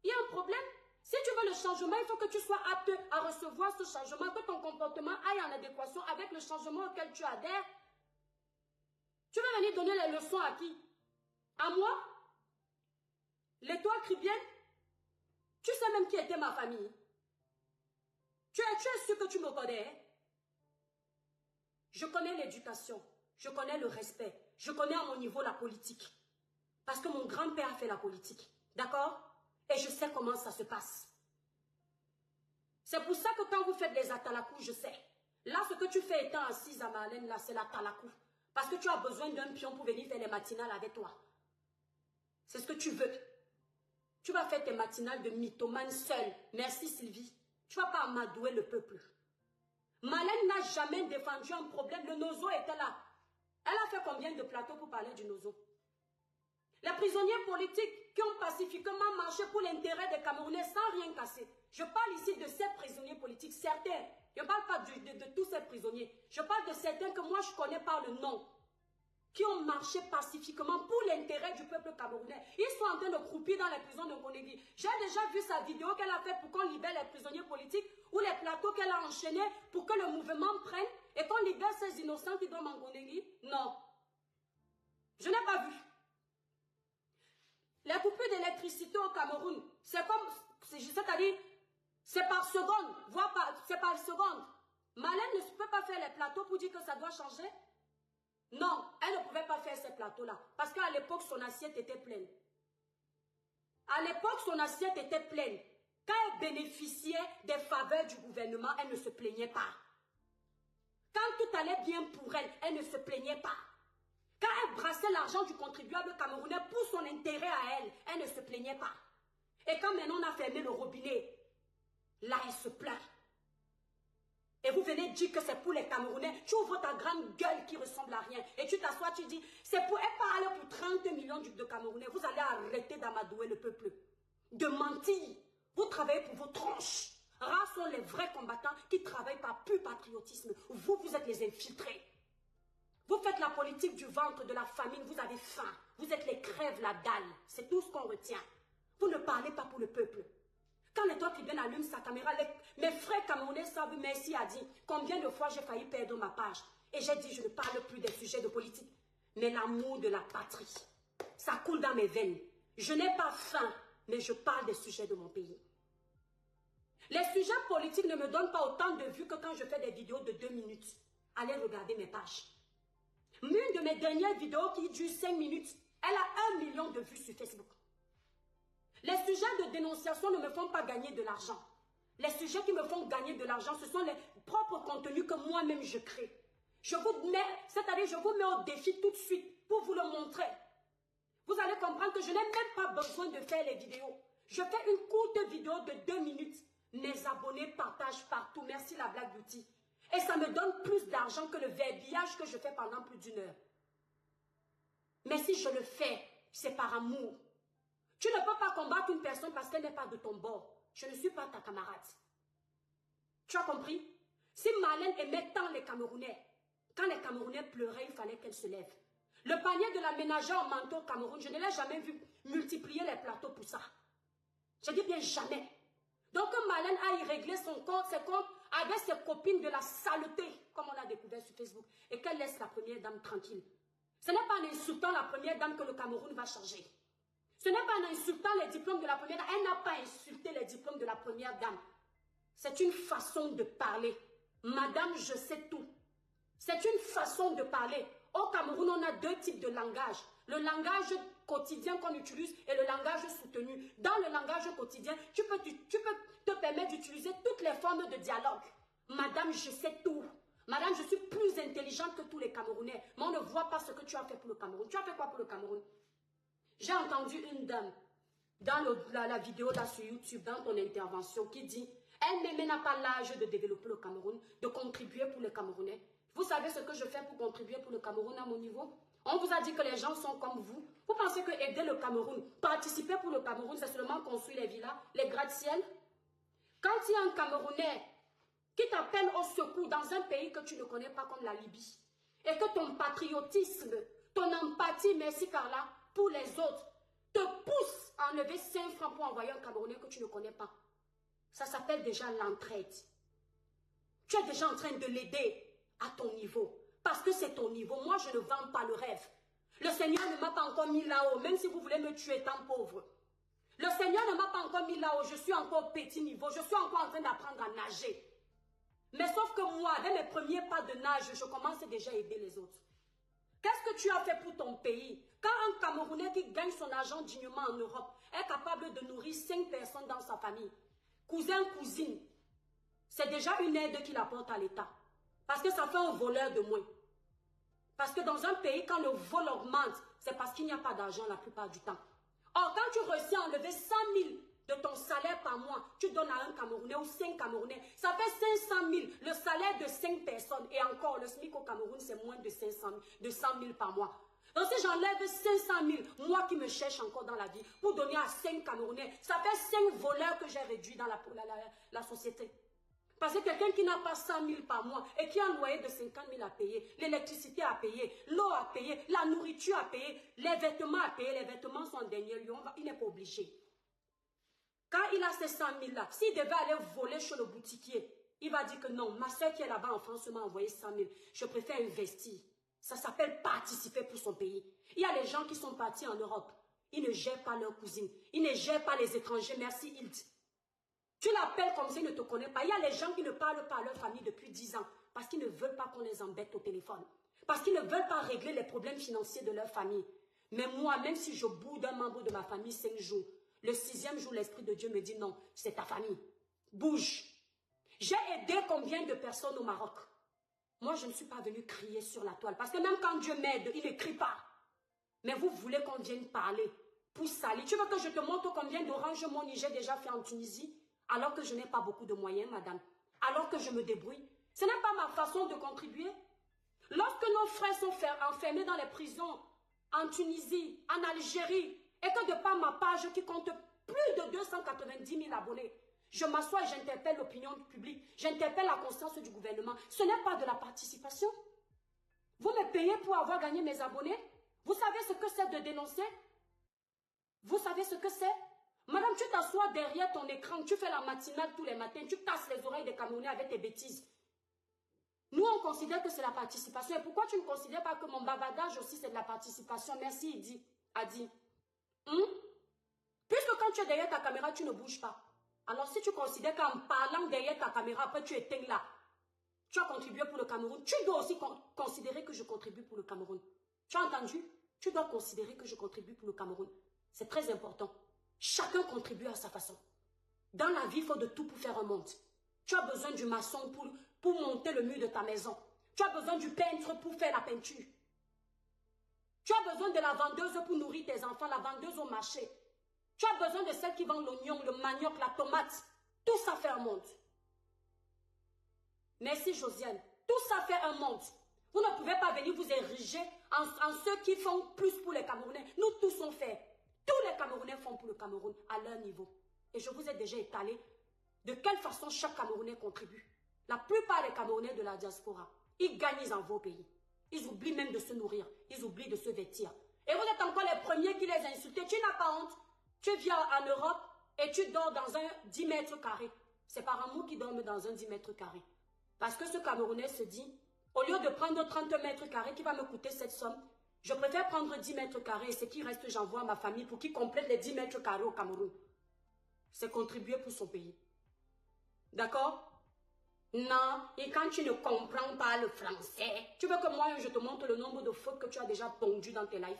Il y a un problème. Si tu veux le changement, il faut que tu sois apte à recevoir ce changement, que ton comportement aille en adéquation avec le changement auquel tu adhères. Tu vas venir donner les leçons à qui? À moi? L'étoile cribienne? Tu sais même qui était ma famille. Tu es sûr que tu me connais? Je connais l'éducation, je connais le respect, je connais à mon niveau la politique. Parce que mon grand-père a fait la politique. D'accord? Et je sais comment ça se passe. C'est pour ça que quand vous faites les atalakou, je sais. Là, ce que tu fais étant assise à Marlène, là, c'est l'atalakou. Parce que tu as besoin d'un pion pour venir faire les matinales avec toi. C'est ce que tu veux. Tu vas faire tes matinales de mythomane seule. Merci Sylvie. Tu ne vas pas amadouer le peuple. Marlène n'a jamais défendu un problème. Le Nozo était là. Elle a fait combien de plateaux pour parler du Nozo? Les prisonniers politiques qui ont pacifiquement marché pour l'intérêt des Camerounais sans rien casser. Je parle ici de ces prisonniers politiques, certains. Je ne parle pas de tous ces prisonniers. Je parle de certains que moi je connais par le nom. Qui ont marché pacifiquement pour l'intérêt du peuple camerounais. Ils sont en train de croupir dans les prisons de Konegi. J'ai déjà vu sa vidéo qu'elle a faite pour qu'on libère les prisonniers politiques ou les plateaux qu'elle a enchaînés pour que le mouvement prenne et qu'on libère ces innocents qui dorment en Konegi. Non. Je n'ai pas vu. Les coupures d'électricité au Cameroun, c'est comme, c'est-à-dire, c'est par seconde, voire c'est par seconde. Marlène ne peut pas faire les plateaux pour dire que ça doit changer. Non, elle ne pouvait pas faire ces plateaux-là. Parce qu'à l'époque, son assiette était pleine. À l'époque, son assiette était pleine. Quand elle bénéficiait des faveurs du gouvernement, elle ne se plaignait pas. Quand tout allait bien pour elle, elle ne se plaignait pas. Quand elle brassait l'argent du contribuable camerounais pour son intérêt à elle, elle ne se plaignait pas. Et quand maintenant on a fermé le robinet, là elle se plaint. Et vous venez dire que c'est pour les Camerounais. Tu ouvres ta grande gueule qui ressemble à rien. Et tu t'assois, tu dis, c'est pour, elle parle pour 30 millions de Camerounais. Vous allez arrêter d'amadouer le peuple. De mentir. Vous travaillez pour vos tronches. Rares sont les vrais combattants qui travaillent par pur patriotisme. Vous, vous êtes les infiltrés. Vous faites la politique du ventre, de la famine. Vous avez faim. Vous êtes les crèves, la dalle. C'est tout ce qu'on retient. Vous ne parlez pas pour le peuple. Quand l'étoile qui vient allume sa caméra, mes frères camerounais savent, merci a dit, combien de fois j'ai failli perdre ma page. Et j'ai dit, je ne parle plus des sujets de politique, mais l'amour de la patrie. Ça coule dans mes veines. Je n'ai pas faim, mais je parle des sujets de mon pays. Les sujets politiques ne me donnent pas autant de vues que quand je fais des vidéos de 2 minutes. Allez regarder mes pages. Une de mes dernières vidéos qui dure 5 minutes, elle a 1 million de vues sur Facebook. Les sujets de dénonciation ne me font pas gagner de l'argent. Les sujets qui me font gagner de l'argent, ce sont les propres contenus que moi-même je crée. Je vous mets au défi tout de suite pour vous le montrer. Vous allez comprendre que je n'ai même pas besoin de faire les vidéos. Je fais une courte vidéo de 2 minutes. Mes abonnés partagent partout. Merci la Black Beauty. Et ça me donne plus d'argent que le verbillage que je fais pendant plus d'1 heure. Mais si je le fais, c'est par amour. Tu ne peux pas combattre une personne parce qu'elle n'est pas de ton bord. Je ne suis pas ta camarade. Tu as compris? Si Marlène aimait tant les Camerounais, quand les Camerounais pleuraient, il fallait qu'elle se lève. Le panier de la ménagère en manteau au Cameroun, je ne l'ai jamais vu multiplier les plateaux pour ça. Je dis bien jamais. Donc Marlène aille régler ses comptes avec ses copines de la saleté, comme on a découvert sur Facebook, et qu'elle laisse la première dame tranquille. Ce n'est pas en insultant la première dame que le Cameroun va changer. Ce n'est pas en insultant les diplômes de la première dame. Elle n'a pas insulté les diplômes de la première dame. C'est une façon de parler. Madame, je sais tout. C'est une façon de parler. Au Cameroun, on a deux types de langage. Le langage quotidien qu'on utilise et le langage soutenu. Dans le langage quotidien, tu peux te permettre d'utiliser toutes les formes de dialogue. Madame, je sais tout. Madame, je suis plus intelligente que tous les Camerounais. Mais on ne voit pas ce que tu as fait pour le Cameroun. Tu as fait quoi pour le Cameroun? J'ai entendu une dame dans la vidéo là sur YouTube, dans ton intervention, qui dit « Elle-même n'a pas l'âge de développer le Cameroun, de contribuer pour les Camerounais. » Vous savez ce que je fais pour contribuer pour le Cameroun à mon niveau? On vous a dit que les gens sont comme vous. Vous pensez que aider le Cameroun, participer pour le Cameroun, c'est seulement construire les villas, les gratte-ciel? Quand il y a un Camerounais qui t'appelle au secours dans un pays que tu ne connais pas comme la Libye, et que ton patriotisme, ton empathie, merci Carla, pour les autres, te pousse à enlever 5 francs pour envoyer un Camerounais que tu ne connais pas. Ça s'appelle déjà l'entraide. Tu es déjà en train de l'aider à ton niveau. Parce que c'est ton niveau. Moi, je ne vends pas le rêve. Le Seigneur ne m'a pas encore mis là-haut, même si vous voulez me tuer étant pauvre. Le Seigneur ne m'a pas encore mis là-haut. Je suis encore au petit niveau. Je suis encore en train d'apprendre à nager. Mais sauf que moi, dès mes premiers pas de nage, je commence déjà à aider les autres. Qu'est-ce que tu as fait pour ton pays? Quand un Camerounais qui gagne son argent dignement en Europe est capable de nourrir 5 personnes dans sa famille, cousin, cousine, c'est déjà une aide qu'il apporte à l'État. Parce que ça fait un voleur de moins. Parce que dans un pays, quand le vol augmente, c'est parce qu'il n'y a pas d'argent la plupart du temps. Or, quand tu réussis à enlever 100 000 de ton salaire par mois, tu donnes à un Camerounais ou 5 Camerounais, ça fait 500 000, le salaire de 5 personnes. Et encore, le SMIC au Cameroun, c'est moins de 100 000 par mois. Donc si j'enlève 500 000, moi qui me cherche encore dans la vie, pour donner à 5 Camerounais, ça fait 5 voleurs que j'ai réduits dans la société. Parce que quelqu'un qui n'a pas 100 000 par mois et qui a un loyer de 50 000 à payer, l'électricité à payer, l'eau à payer, la nourriture à payer, les vêtements à payer, les vêtements sont en dernier lieu, il n'est pas obligé. Quand il a ces 100 000 là, s'il devait aller voler chez le boutiquier, il va dire que non, ma soeur qui est là-bas en France m'a envoyé 100 000, je préfère investir. Ça s'appelle participer pour son pays. Il y a les gens qui sont partis en Europe, ils ne gèrent pas leurs cousines, ils ne gèrent pas les étrangers, merci Hild. Tu l'appelles comme s'il ne te connaît pas. Il y a les gens qui ne parlent pas à leur famille depuis 10 ans parce qu'ils ne veulent pas qu'on les embête au téléphone. Parce qu'ils ne veulent pas régler les problèmes financiers de leur famille. Mais moi, même si je boude un membre de ma famille 5 jours, le 6e jour, l'Esprit de Dieu me dit non, c'est ta famille. Bouge. J'ai aidé combien de personnes au Maroc? Moi, je ne suis pas venue crier sur la toile. Parce que même quand Dieu m'aide, il ne crie pas. Mais vous voulez qu'on vienne parler pour salir. Tu veux que je te montre combien d'oranges mon j'ai déjà fait en Tunisie? Alors que je n'ai pas beaucoup de moyens, madame. Alors que je me débrouille. Ce n'est pas ma façon de contribuer. Lorsque nos frères sont enfermés dans les prisons, en Tunisie, en Algérie, et que de par ma page qui compte plus de 290 000 abonnés, je m'assois et j'interpelle l'opinion publique, j'interpelle la conscience du gouvernement. Ce n'est pas de la participation. Vous me payez pour avoir gagné mes abonnés? Vous savez ce que c'est de dénoncer? Vous savez ce que c'est? Madame, tu t'assois derrière ton écran, tu fais la matinale tous les matins, tu casses les oreilles des Camerounais avec tes bêtises. Nous, on considère que c'est la participation. Et pourquoi tu ne considères pas que mon bavardage aussi, c'est de la participation? Merci, il dit. A dit. Puisque quand tu es derrière ta caméra, tu ne bouges pas. Alors, si tu considères qu'en parlant derrière ta caméra, après tu éteins là, tu as contribué pour le Cameroun, tu dois aussi considérer que je contribue pour le Cameroun. Tu as entendu? Tu dois considérer que je contribue pour le Cameroun. C'est très important. Chacun contribue à sa façon. Dans la vie, il faut de tout pour faire un monde. Tu as besoin du maçon pour monter le mur de ta maison. Tu as besoin du peintre pour faire la peinture. Tu as besoin de la vendeuse pour nourrir tes enfants, la vendeuse au marché. Tu as besoin de celle qui vend l'oignon, le manioc, la tomate. Tout ça fait un monde. Merci Josiane. Tout ça fait un monde. Vous ne pouvez pas venir vous ériger en ceux qui font plus pour les Camerounais. Nous tous on fait. Tous les Camerounais font pour le Cameroun à leur niveau. Et je vous ai déjà étalé de quelle façon chaque Camerounais contribue. La plupart des Camerounais de la diaspora, ils gagnent dans vos pays. Ils oublient même de se nourrir. Ils oublient de se vêtir. Et vous êtes encore les premiers qui les insultent. Tu n'as pas honte. Tu viens en Europe et tu dors dans un 10 mètres carrés. C'est par amour qu'ils dorment dans un 10 mètres carrés. Parce que ce Camerounais se dit, au lieu de prendre 30 mètres carrés qui va me coûter cette somme, je préfère prendre 10 mètres carrés et ce qui reste, j'envoie à ma famille pour qu'ils complètent les 10 mètres carrés au Cameroun. C'est contribuer pour son pays. D'accord? Non, et quand tu ne comprends pas le français, tu veux que moi je te montre le nombre de fautes que tu as déjà pondues dans tes lives?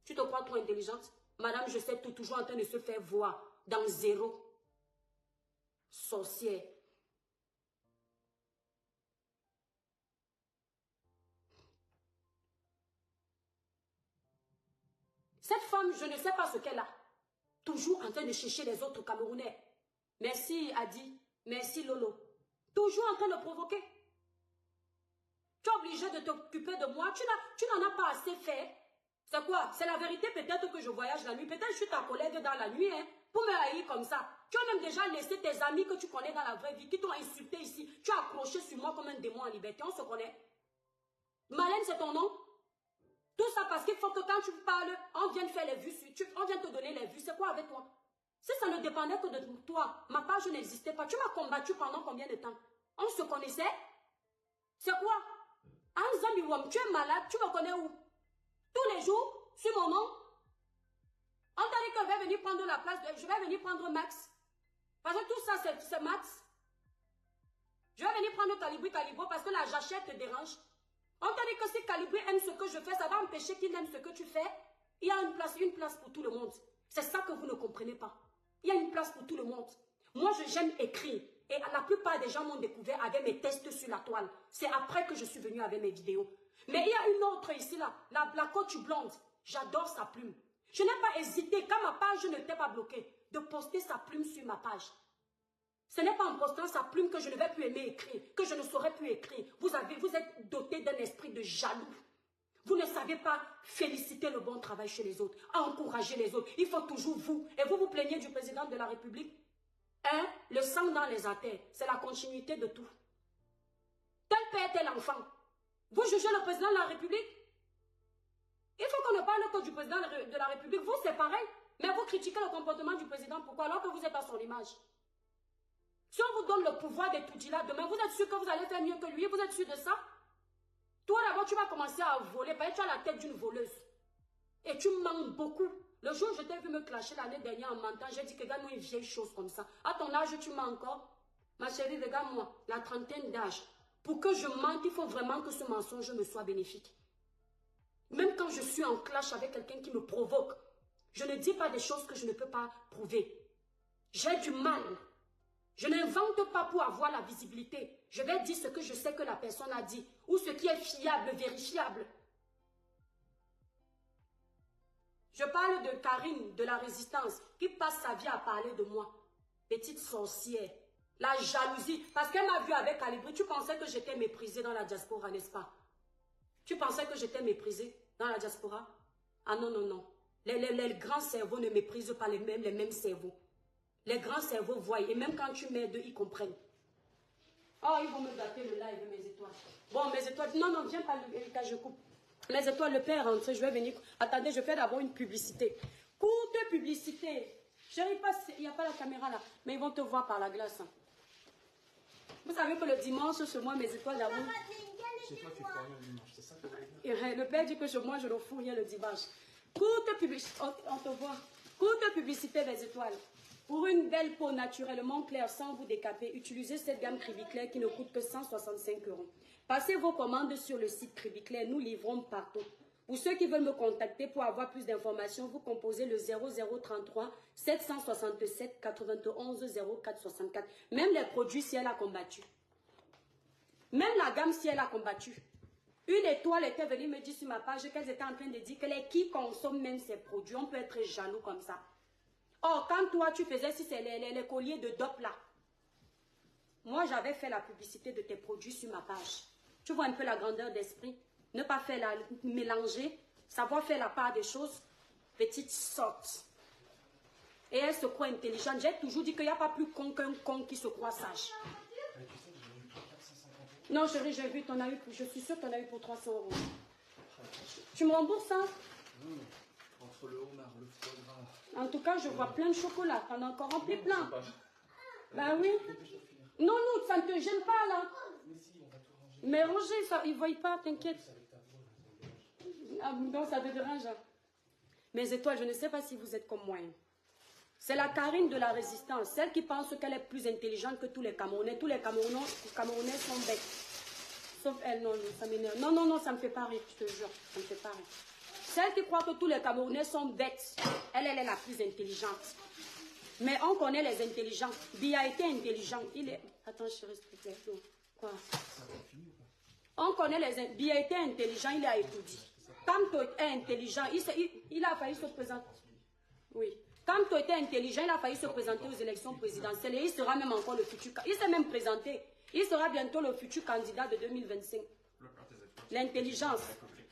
Tu te crois trop intelligente? Madame, je sais tout, toujours en train de se faire voir dans zéro. Sorcière. Cette femme, je ne sais pas ce qu'elle a. Toujours en train de chercher les autres Camerounais. Merci Adi, merci Lolo. Toujours en train de provoquer. Tu es obligé de t'occuper de moi. Tu n'en as pas assez fait. C'est quoi? C'est la vérité peut-être que je voyage la nuit. Peut-être que je suis ta collègue dans la nuit. Hein, pour me haïr comme ça. Tu as même déjà laissé tes amis que tu connais dans la vraie vie, qui t'ont insulté ici. Tu as accroché sur moi comme un démon en liberté. On se connaît. Malène, c'est ton nom? Tout ça parce qu'il faut que quand tu parles, on vienne faire les vues. On vient te donner les vues. C'est quoi avec toi? Si ça ne dépendait que de toi, ma page n'existait pas. Tu m'as combattu pendant combien de temps? On se connaissait? C'est quoi? Anzambiwam, tu es malade, tu me connais où? Tous les jours, sur mon nom? On t'a dit que je vais venir prendre la place, je vais venir prendre Max. Parce que tout ça, c'est Max. Je vais venir prendre Calibro parce que la jachette te dérange. On t'a dit que si Calibri aime ce que je fais, ça va empêcher qu'il aime ce que tu fais. Il y a une place pour tout le monde. C'est ça que vous ne comprenez pas. Il y a une place pour tout le monde. Moi, j'aime écrire. Et la plupart des gens m'ont découvert avec mes tests sur la toile. C'est après que je suis venue avec mes vidéos. Mais il y a une autre ici, là, la coach blonde. J'adore sa plume. Je n'ai pas hésité, quand ma page n'était pas bloquée, de poster sa plume sur ma page. Ce n'est pas en postant sa plume que je ne vais plus aimer écrire, que je ne saurais plus écrire. Vous êtes doté d'un esprit de jaloux. Vous ne savez pas féliciter le bon travail chez les autres, encourager les autres. Il faut toujours vous. Et vous vous plaignez du président de la République. Hein? Le sang dans les artères, c'est la continuité de tout. Tel père, tel enfant. Vous jugez le président de la République? Il faut qu'on ne parle que du président de la République. Vous, c'est pareil. Mais vous critiquez le comportement du président. Pourquoi? Alors que vous êtes à son image. Si on vous donne le pouvoir d'étudier là demain, vous êtes sûr que vous allez faire mieux que lui? Vous êtes sûr de ça? Toi d'abord, tu vas commencer à voler parce que tu as la tête d'une voleuse. Et tu mens beaucoup. Le jour où je t'ai vu me clasher l'année dernière en mentant, j'ai dit que regarde-moi une vieille chose comme ça. À ton âge, tu mens encore? Ma chérie, regarde-moi, la trentaine d'âge. Pour que je mente, il faut vraiment que ce mensonge me soit bénéfique. Même quand je suis en clash avec quelqu'un qui me provoque, je ne dis pas des choses que je ne peux pas prouver. J'ai du mal. Je n'invente pas pour avoir la visibilité. Je vais dire ce que je sais que la personne a dit. Ou ce qui est fiable, vérifiable. Je parle de Karine, de la résistance, qui passe sa vie à parler de moi. Petite sorcière. La jalousie. Parce qu'elle m'a vu avec Calibri. Tu pensais que j'étais méprisée dans la diaspora, n'est-ce pas? Tu pensais que j'étais méprisée dans la diaspora? Ah non, non, non. Les grands cerveaux ne méprisent pas les mêmes cerveaux. Les grands cerveaux voient. Et même quand tu m'aides, ils comprennent. Oh, ils vont me gâter le live, mes étoiles. Bon, mes étoiles. Non, non, viens pas, Erika, je coupe. Mes étoiles, le père est rentré. Je vais venir. Attendez, je fais d'abord une publicité. Courte publicité. Je n'arrive pas, il n'y a pas la caméra là. Mais ils vont te voir par la glace. Hein. Vous savez que le dimanche, chez moi, mes étoiles d'amour. C'est toi qui parles le dimanche, c'est ça que vous voulez dire? Le père dit que chez moi, je le fous rien le dimanche. Courte publicité. On te voit. Courte publicité des étoiles. Pour une belle peau naturellement claire sans vous décaper, utilisez cette gamme Cribiclair qui ne coûte que 165 €. Passez vos commandes sur le site Cribiclair, nous livrons partout. Pour ceux qui veulent me contacter pour avoir plus d'informations, vous composez le 0033 767 91 0464. Même les produits, si elle a combattu. Même la gamme, si elle a combattu. Une étoile était venue me dire sur ma page qu'elles étaient en train de dire que les qui consomment même ces produits, on peut être jaloux comme ça. Or, quand toi, tu faisais, si c'est les colliers de dope là, moi, j'avais fait la publicité de tes produits sur ma page. Tu vois un peu la grandeur d'esprit. Ne pas faire la mélanger, savoir faire la part des choses. Petite sorte. Et elle se croit intelligente. J'ai toujours dit qu'il n'y a pas plus con qu'un con qui se croit sage. Non, chérie, j'ai vu, je suis sûre que tu en as eu pour 300 €. Tu me rembourses ça? Entre le homard, le foie gras. En tout cas, je vois plein de chocolat. T'en as encore rempli plein. Bah oui. Dépêche-toi, finir. Non, non, ça ne te gêne pas là. Mais si, on va tout ranger. Mais Roger, ça, ils ne voient pas, t'inquiète. Avec ta voix, là, ça me dérange. Ah, non, ça te dérange. Hein. Mes étoiles, je ne sais pas si vous êtes comme moi. Hein. C'est la Karine de la résistance, celle qui pense qu'elle est plus intelligente que tous les Camerounais. Tous les Camerounais sont bêtes. Sauf elle, non, ça m'énerve. Non, non, non, ça ne me fait pas rire, je te jure. Ça ne me fait pas rire. Celle qui croit que tous les Camerounais sont bêtes, elle est la plus intelligente. Mais on connaît les intelligents. Biya était intelligent. Il est... Attends, chérie, s'il te plaît. Quoi? On connaît les... Biya était intelligent, il a étudié. Quand tu es intelligent, il a failli se présenter. Oui. Quand tu étais intelligent, il a failli se présenter aux élections présidentielles et il sera même encore le futur... Il s'est même présenté. Il sera bientôt le futur candidat de 2025. L'intelligence.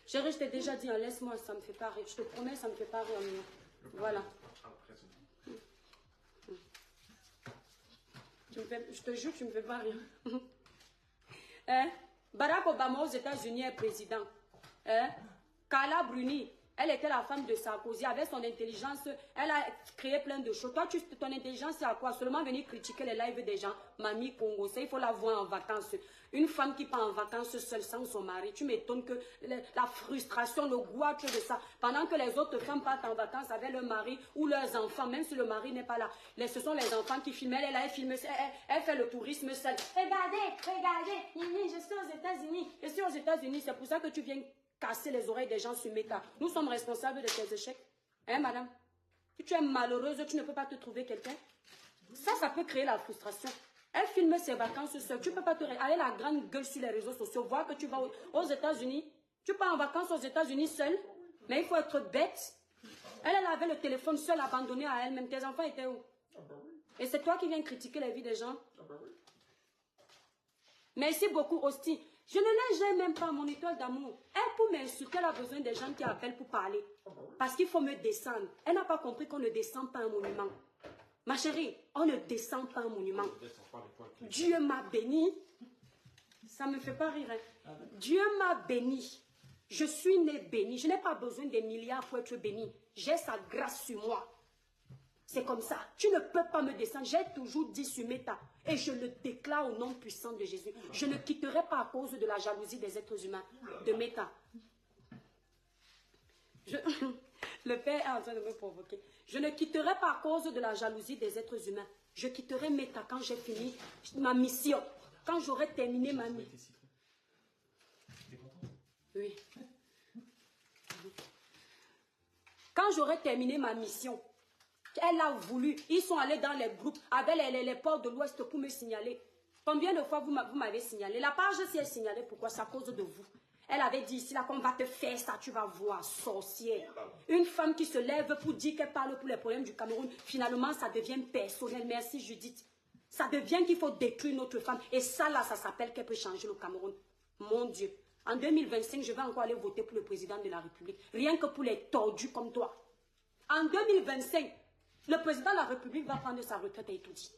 Chérie, je t'ai déjà dit, hein, laisse-moi, ça me fait pas rire. Je te promets, ça me fait pas rire. Voilà. Je te jure, tu me fais pas rire. Hein? Barack Obama aux États-Unis est président. Hein? Carla Bruni, elle était la femme de Sarkozy. Avec son intelligence, elle a créé plein de choses. Toi, ton intelligence, c'est à quoi? Seulement venir critiquer les lives des gens. Mamie Congo, ça, il faut la voir en vacances. Une femme qui part en vacances seule sans son mari. Tu m'étonnes que la frustration, le goût de ça. Pendant que les autres femmes partent en vacances avec leur mari ou leurs enfants, même si le mari n'est pas là. Ce sont les enfants qui filment. Elle est là, elle filme. Elle fait le tourisme seule. Regardez. Je suis aux États-Unis. Je suis aux États-Unis. C'est pour ça que tu viens casser les oreilles des gens sur Meta. Nous sommes responsables de tes échecs. Hein, madame? Si tu es malheureuse, tu ne peux pas te trouver quelqu'un. Ça peut créer la frustration. Elle filme ses vacances seule. Tu ne peux pas te aller la grande gueule sur les réseaux sociaux. Voir que tu vas aux États-Unis. Tu pars en vacances aux États-Unis seule. Mais il faut être bête. Elle avait le téléphone seul abandonné à elle-même. Tes enfants étaient où? Et c'est toi qui viens critiquer la vie des gens. Merci beaucoup, Hostie. Je ne l'ai même pas, mon étoile d'amour. Elle, pour m'insulter, elle a besoin des gens qui appellent pour parler. Parce qu'il faut me descendre. Elle n'a pas compris qu'on ne descend pas un monument. Ma chérie, on ne descend pas un monument. Dieu m'a béni. Ça ne me fait pas rire. Hein. Dieu m'a béni. Je suis née bénie. Je n'ai pas besoin des milliards pour être bénie. J'ai sa grâce sur moi. C'est comme ça. Tu ne peux pas me descendre. J'ai toujours dit sur Meta. Et je le déclare au nom puissant de Jésus. Je ne quitterai pas à cause de la jalousie des êtres humains. De Meta. Le Père est en train de me provoquer. Je ne quitterai pas à cause de la jalousie des êtres humains. Je quitterai Meta quand j'ai fini ma mission. Quand j'aurai terminé ma mission. Oui. Quand j'aurai terminé ma mission. Elle a voulu. Ils sont allés dans les groupes avec les ports de l'Ouest pour me signaler. Combien de fois vous m'avez signalé? La page s'y est signalée. Pourquoi? C'est à cause de vous. Elle avait dit ici là qu'on va te faire ça, tu vas voir, sorcière. Une femme qui se lève pour dire qu'elle parle pour les problèmes du Cameroun, finalement ça devient personnel. Merci Judith. Ça devient qu'il faut détruire notre femme. Et ça là, ça s'appelle qu'elle peut changer le Cameroun. Mon Dieu. En 2025, je vais encore aller voter pour le président de la République. Rien que pour les tordus comme toi. En 2025, le président de la République va prendre sa retraite et tout dit.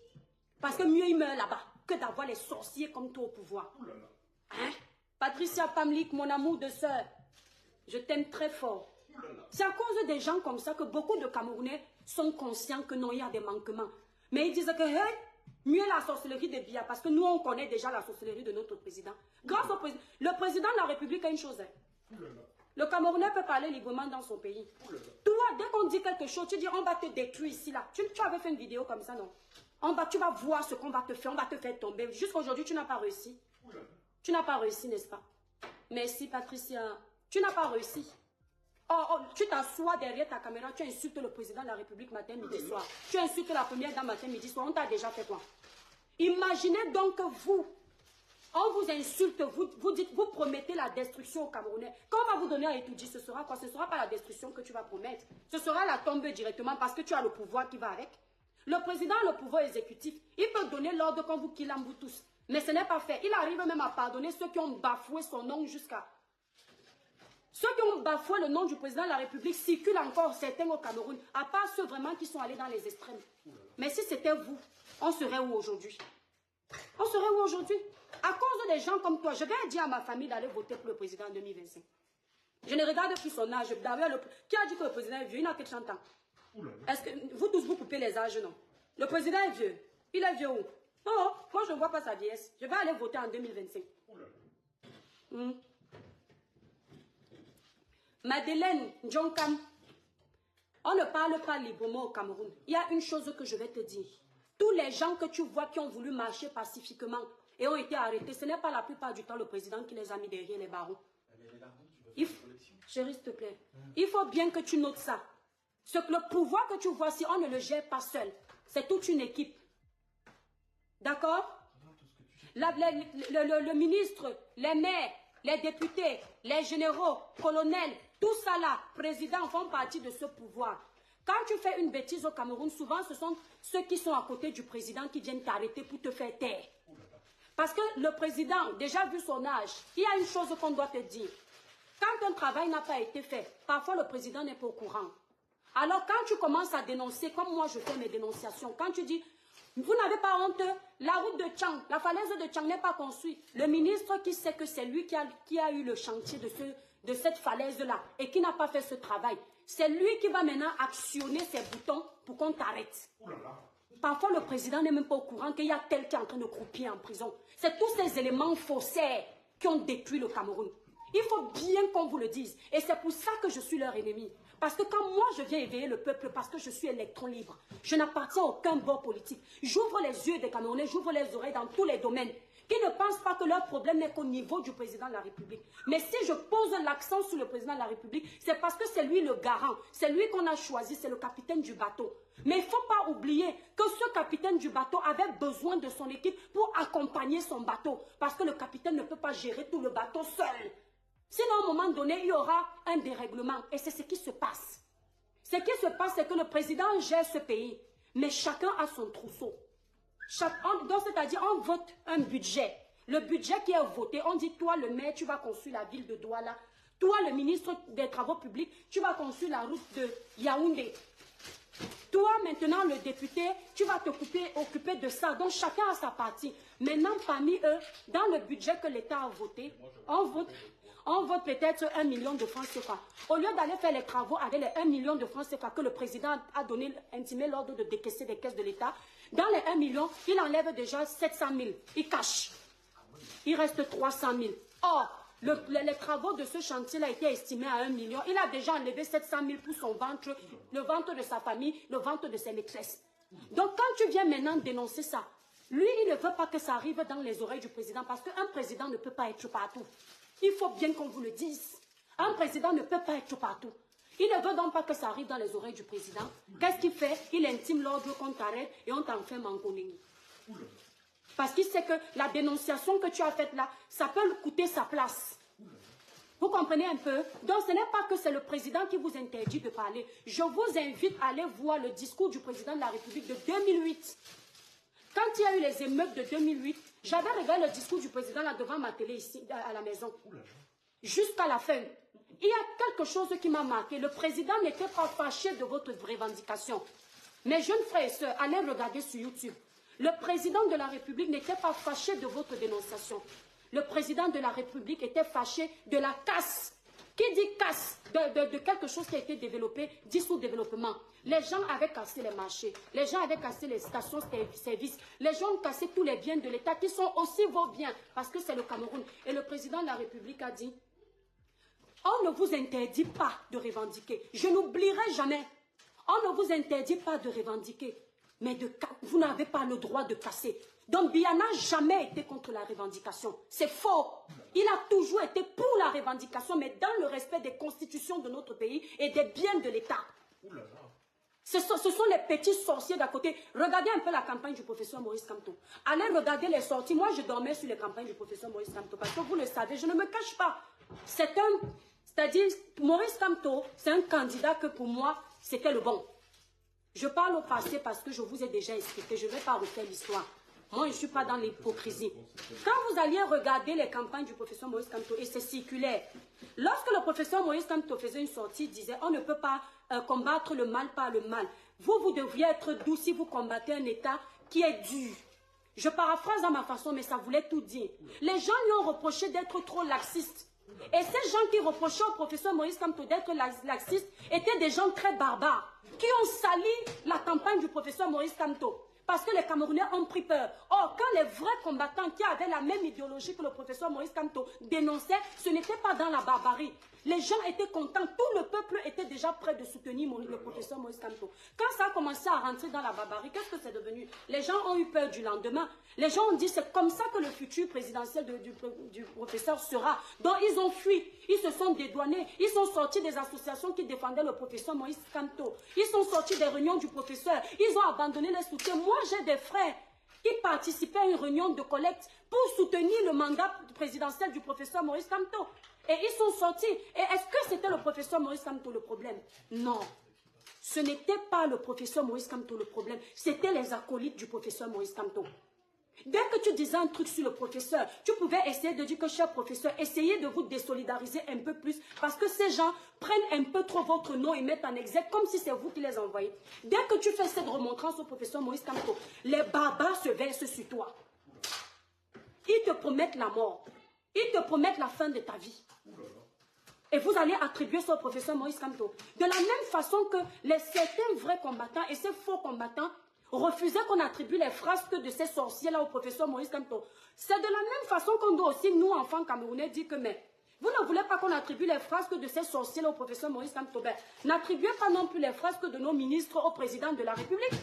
Parce que mieux il meurt là-bas que d'avoir les sorciers comme toi au pouvoir. Hein? Patricia Pamlik, mon amour de sœur, je t'aime très fort. C'est à cause des gens comme ça que beaucoup de Camerounais sont conscients que non, il y a des manquements. Mais ils disent que hey, mieux la sorcellerie de Biya, parce que nous, on connaît déjà la sorcellerie de notre président. Grâce au président, le président de la République a une chose. Hein. Le Camerounais peut parler librement dans son pays. Toi, dès qu'on dit quelque chose, tu dis on va te détruire ici, là. Tu avais fait une vidéo comme ça, non? Tu vas voir ce qu'on va te faire, on va te faire tomber. Jusqu'à aujourd'hui, tu n'as pas réussi. Tu n'as pas réussi, n'est-ce pas? Merci, Patricia. Tu n'as pas réussi. Tu t'assois derrière ta caméra, tu insultes le président de la République matin, midi, soir. Tu insultes la première dame matin, midi, soir. On t'a déjà fait quoi? Imaginez donc que vous, on vous insulte, vous promettez la destruction au Camerounais. Quand on va vous donner à étudier, ce sera quoi? Ce ne sera pas la destruction que tu vas promettre. Ce sera la tombe directement parce que tu as le pouvoir qui va avec. Le président a le pouvoir exécutif. Il peut donner l'ordre qu'on vous killambe tous. Mais ce n'est pas fait. Il arrive même à pardonner ceux qui ont bafoué son nom jusqu'à... Ceux qui ont bafoué le nom du président de la République circulent encore certains au Cameroun, à part ceux vraiment qui sont allés dans les extrêmes. Mais si c'était vous, on serait où aujourd'hui? On serait où aujourd'hui? À cause des gens comme toi, je vais dire à ma famille d'aller voter pour le président en 2025. Je ne regarde plus son âge. D'ailleurs, qui a dit que le président est vieux? Il n'a que 30 ans. Est-ce que vous tous vous coupez les âges, non? Le président est vieux. Il est vieux où? Non, moi je ne vois pas sa vieillesse. Je vais aller voter en 2025. Madeleine Djonkam, on ne parle pas librement au Cameroun. Il y a une chose que je vais te dire. Tous les gens que tu vois qui ont voulu marcher pacifiquement et ont été arrêtés, ce n'est pas la plupart du temps le président qui les a mis derrière les barreaux. Chérie, s'il te plaît. Il faut bien que tu notes ça. Le pouvoir que tu vois, si on ne le gère pas seul, c'est toute une équipe. D'accord? Le ministre, les maires, les députés, les généraux, colonels, tout ça là, présidents font partie de ce pouvoir. Quand tu fais une bêtise au Cameroun, souvent ce sont ceux qui sont à côté du président qui viennent t'arrêter pour te faire taire. Parce que le président, déjà vu son âge, il y a une chose qu'on doit te dire. Quand un travail n'a pas été fait, parfois le président n'est pas au courant. Alors quand tu commences à dénoncer, comme moi je fais mes dénonciations, quand tu dis, vous n'avez pas honte, la route de Tchang, la falaise de Tchang n'est pas construite. Le ministre qui sait que c'est lui qui a eu le chantier de cette falaise-là et qui n'a pas fait ce travail, c'est lui qui va maintenant actionner ses boutons pour qu'on t'arrête. Parfois le président n'est même pas au courant qu'il y a tel qui est en train de croupir en prison. C'est tous ces éléments faussaires qui ont détruit le Cameroun. Il faut bien qu'on vous le dise. Et c'est pour ça que je suis leur ennemi. Parce que quand moi je viens éveiller le peuple, parce que je suis électron libre, je n'appartiens à aucun bord politique. J'ouvre les yeux des Camerounais, j'ouvre les oreilles dans tous les domaines. Qui ne pensent pas que leur problème n'est qu'au niveau du président de la République. Mais si je pose l'accent sur le président de la République, c'est parce que c'est lui le garant. C'est lui qu'on a choisi, c'est le capitaine du bateau. Mais il ne faut pas oublier que ce capitaine du bateau avait besoin de son équipe pour accompagner son bateau. Parce que le capitaine ne peut pas gérer tout le bateau seul. Sinon, à un moment donné, il y aura un dérèglement. Et c'est ce qui se passe. Ce qui se passe, c'est que le président gère ce pays. Mais chacun a son trousseau. Donc, c'est-à-dire, on vote un budget. Le budget qui est voté, on dit, toi, le maire, tu vas construire la ville de Douala. Toi, le ministre des Travaux publics, tu vas construire la route de Yaoundé. Toi, maintenant, le député, tu vas occuper de ça. Donc, chacun a sa partie. Maintenant, parmi eux, dans le budget que l'État a voté, on vote peut-être 1 million de francs CFA. Au lieu d'aller faire les travaux avec les 1 million de francs CFA que le président a intimé l'ordre de décaisser des caisses de l'État, dans les 1 million, il enlève déjà 700 000. Il cache. Il reste 300 000. Or, les travaux de ce chantier-là étaient estimés à 1 million. Il a déjà enlevé 700 000 pour son ventre, le ventre de sa famille, le ventre de ses maîtresses. Donc, quand tu viens maintenant dénoncer ça, lui, il ne veut pas que ça arrive dans les oreilles du président parce qu'un président ne peut pas être partout. Il faut bien qu'on vous le dise. Un président ne peut pas être partout. Il ne veut donc pas que ça arrive dans les oreilles du président. Qu'est-ce qu'il fait? Il intime l'ordre qu'on t'arrête et on t'enferme en Koningui. Parce qu'il sait que la dénonciation que tu as faite là, ça peut lui coûter sa place. Vous comprenez un peu? Donc ce n'est pas que c'est le président qui vous interdit de parler. Je vous invite à aller voir le discours du président de la République de 2008. Quand il y a eu les émeutes de 2008, j'avais regardé le discours du président là devant ma télé ici à la maison. Jusqu'à la fin. Il y a quelque chose qui m'a marqué. Le président n'était pas fâché de votre revendication. Mes jeunes frères et sœurs, allez regarder sur YouTube. Le président de la République n'était pas fâché de votre dénonciation. Le président de la République était fâché de la casse. Qui dit casse de quelque chose qui a été développé, dit sous-développement. Les gens avaient cassé les marchés, les gens avaient cassé les stations-service, les gens ont cassé tous les biens de l'État qui sont aussi vos biens, parce que c'est le Cameroun. Et le président de la République a dit, on ne vous interdit pas de revendiquer. Je n'oublierai jamais. On ne vous interdit pas de revendiquer. Mais vous n'avez pas le droit de casser. Donc Biya n'a jamais été contre la revendication. C'est faux. Il a toujours été pour la revendication, mais dans le respect des constitutions de notre pays et des biens de l'État. Ce sont les petits sorciers d'à côté. Regardez un peu la campagne du professeur Maurice Kamto. Allez regarder les sorties. Moi, je dormais sur les campagnes du professeur Maurice Kamto parce que vous le savez, je ne me cache pas. C'est-à-dire, Maurice Kamto, c'est un candidat que pour moi, c'était le bon. Je parle au passé parce que je vous ai déjà expliqué. Je ne vais pas refaire l'histoire. Moi, je ne suis pas dans l'hypocrisie. Quand vous alliez regarder les campagnes du professeur Maurice Kamto, et c'est circulaire, lorsque le professeur Maurice Kamto faisait une sortie, il disait, on ne peut pas combattre le mal par le mal. Vous devriez être doux si vous combattez un État qui est dur. Je paraphrase à ma façon, mais ça voulait tout dire. Les gens lui ont reproché d'être trop laxiste. Et ces gens qui reprochaient au professeur Maurice Kamto d'être laxiste étaient des gens très barbares, qui ont sali la campagne du professeur Maurice Kamto. Parce que les Camerounais ont pris peur. Or, quand les vrais combattants qui avaient la même idéologie que le professeur Maurice Kamto dénonçaient, ce n'était pas dans la barbarie. Les gens étaient contents. Tout le peuple était déjà prêt de soutenir le professeur Maurice Kamto. Quand ça a commencé à rentrer dans la barbarie, qu'est-ce que c'est devenu? Les gens ont eu peur du lendemain. Les gens ont dit c'est comme ça que le futur présidentiel du professeur sera. Donc ils ont fui, ils se sont dédouanés, ils sont sortis des associations qui défendaient le professeur Maurice Kamto. Ils sont sortis des réunions du professeur, ils ont abandonné les soutiens. Moi j'ai des frères qui participaient à une réunion de collecte pour soutenir le mandat présidentiel du professeur Maurice Kamto. Et ils sont sortis. Et est-ce que c'était le professeur Maurice Kamto le problème? Non. Ce n'était pas le professeur Maurice Kamto le problème. C'était les acolytes du professeur Maurice Kamto. Dès que tu disais un truc sur le professeur, tu pouvais essayer de dire que, cher professeur, essayez de vous désolidariser un peu plus parce que ces gens prennent un peu trop votre nom et mettent en exergue comme si c'est vous qui les envoyez. Dès que tu fais cette remontrance au professeur Maurice Kamto, les barbares se versent sur toi. Ils te promettent la mort. Ils te promettent la fin de ta vie. Et vous allez attribuer ça au professeur Maurice Kamto. De la même façon que certains vrais combattants et ces faux combattants refusaient qu'on attribue les frasques de ces sorciers-là au professeur Maurice Kamto. C'est de la même façon qu'on doit aussi, nous, enfants camerounais, dire que mais vous ne voulez pas qu'on attribue les frasques de ces sorciers-là au professeur Maurice Kamto. Ben, n'attribuez pas non plus les frasques de nos ministres au président de la République.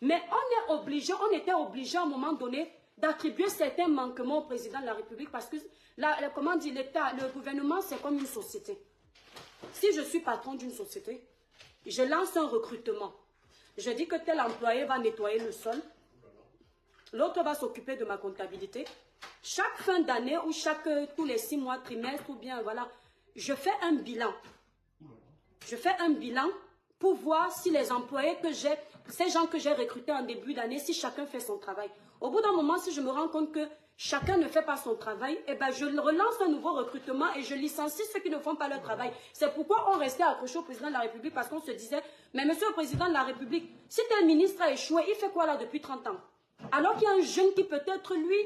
Mais on était obligé à un moment donné d'attribuer certains manquements au président de la République parce que, comment dire, l'État, le gouvernement, c'est comme une société. Si je suis patron d'une société, je lance un recrutement. Je dis que tel employé va nettoyer le sol, l'autre va s'occuper de ma comptabilité. Chaque fin d'année ou tous les 6 mois, trimestre ou bien, voilà, je fais un bilan. Je fais un bilan pour voir si les employés que j'ai, ces gens que j'ai recrutés en début d'année, si chacun fait son travail. Au bout d'un moment, si je me rends compte que chacun ne fait pas son travail, eh ben, je relance un nouveau recrutement et je licencie ceux qui ne font pas leur travail. C'est pourquoi on restait accroché au président de la République parce qu'on se disait, mais monsieur le président de la République, si tel ministre a échoué, il fait quoi là depuis 30 ans? Alors qu'il y a un jeune qui peut-être lui,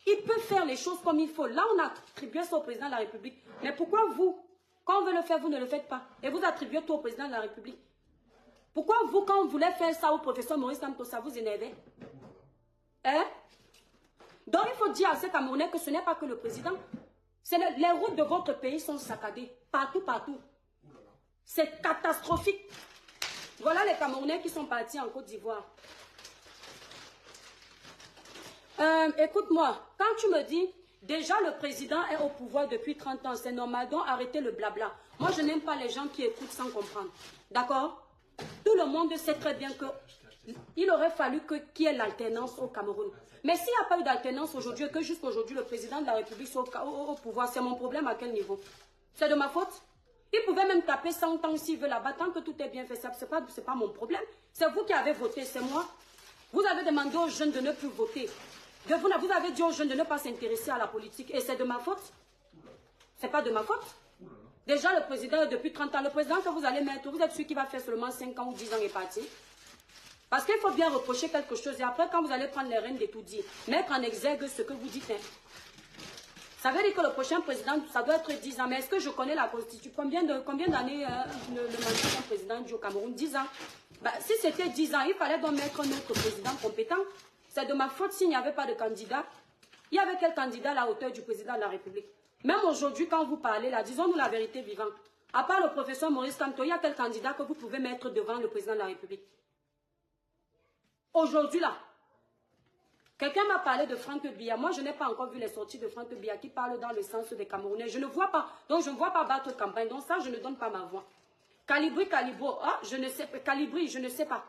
il peut faire les choses comme il faut. Là, on a attribué ça au président de la République. Mais pourquoi vous, quand on veut le faire, vous ne le faites pas? Et vous attribuez tout au président de la République. Pourquoi vous, quand vous voulez faire ça au professeur Maurice Kamto, ça vous énervait? Hein? Donc, il faut dire à ces Camerounais que ce n'est pas que le président. Les routes de votre pays sont saccadées. Partout, partout. C'est catastrophique. Voilà les Camerounais qui sont partis en Côte d'Ivoire. Écoute-moi, quand tu me dis, déjà le président est au pouvoir depuis 30 ans, c'est normal, donc arrêtez le blabla. Moi, je n'aime pas les gens qui écoutent sans comprendre. D'accord? Tout le monde sait très bien qu'il aurait fallu qu'il y ait l'alternance au Cameroun. Mais s'il n'y a pas eu d'alternance aujourd'hui et que jusqu'aujourd'hui le président de la République soit au pouvoir, c'est mon problème à quel niveau? C'est de ma faute? Il pouvait même taper 100 ans s'il veut là-bas, tant que tout est bien fait, ce n'est pas mon problème. C'est vous qui avez voté, c'est moi. Vous avez demandé aux jeunes de ne plus voter. Vous avez dit aux jeunes de ne pas s'intéresser à la politique et c'est de ma faute? C'est pas de ma faute? Déjà le président depuis 30 ans, le président que vous allez mettre, vous êtes sûr qu'il va faire seulement 5 ans ou 10 ans et partir? Parce qu'il faut bien reprocher quelque chose et après quand vous allez prendre les rênes de tout dire, mettre en exergue ce que vous dites. Hein. Ça veut dire que le prochain président, ça doit être 10 ans. Mais est-ce que je connais la Constitution? Combien d'années le mandat d'un président du Cameroun? 10 ans. Bah, si c'était 10 ans, il fallait donc mettre un autre président compétent. C'est de ma faute s'il n'y avait pas de candidat. Il y avait quel candidat à la hauteur du président de la République? Même aujourd'hui, quand vous parlez là, disons-nous la vérité vivante. À part le professeur Maurice Kamto, il y a quel candidat que vous pouvez mettre devant le président de la République? Aujourd'hui là, quelqu'un m'a parlé de Franck Biya. Moi, je n'ai pas encore vu les sorties de Franck Biya qui parle dans le sens des Camerounais. Je ne vois pas. Donc, je ne vois pas battre campagne. Donc, ça, je ne donne pas ma voix. Calibro, je ne sais pas. Calibri, je ne sais pas.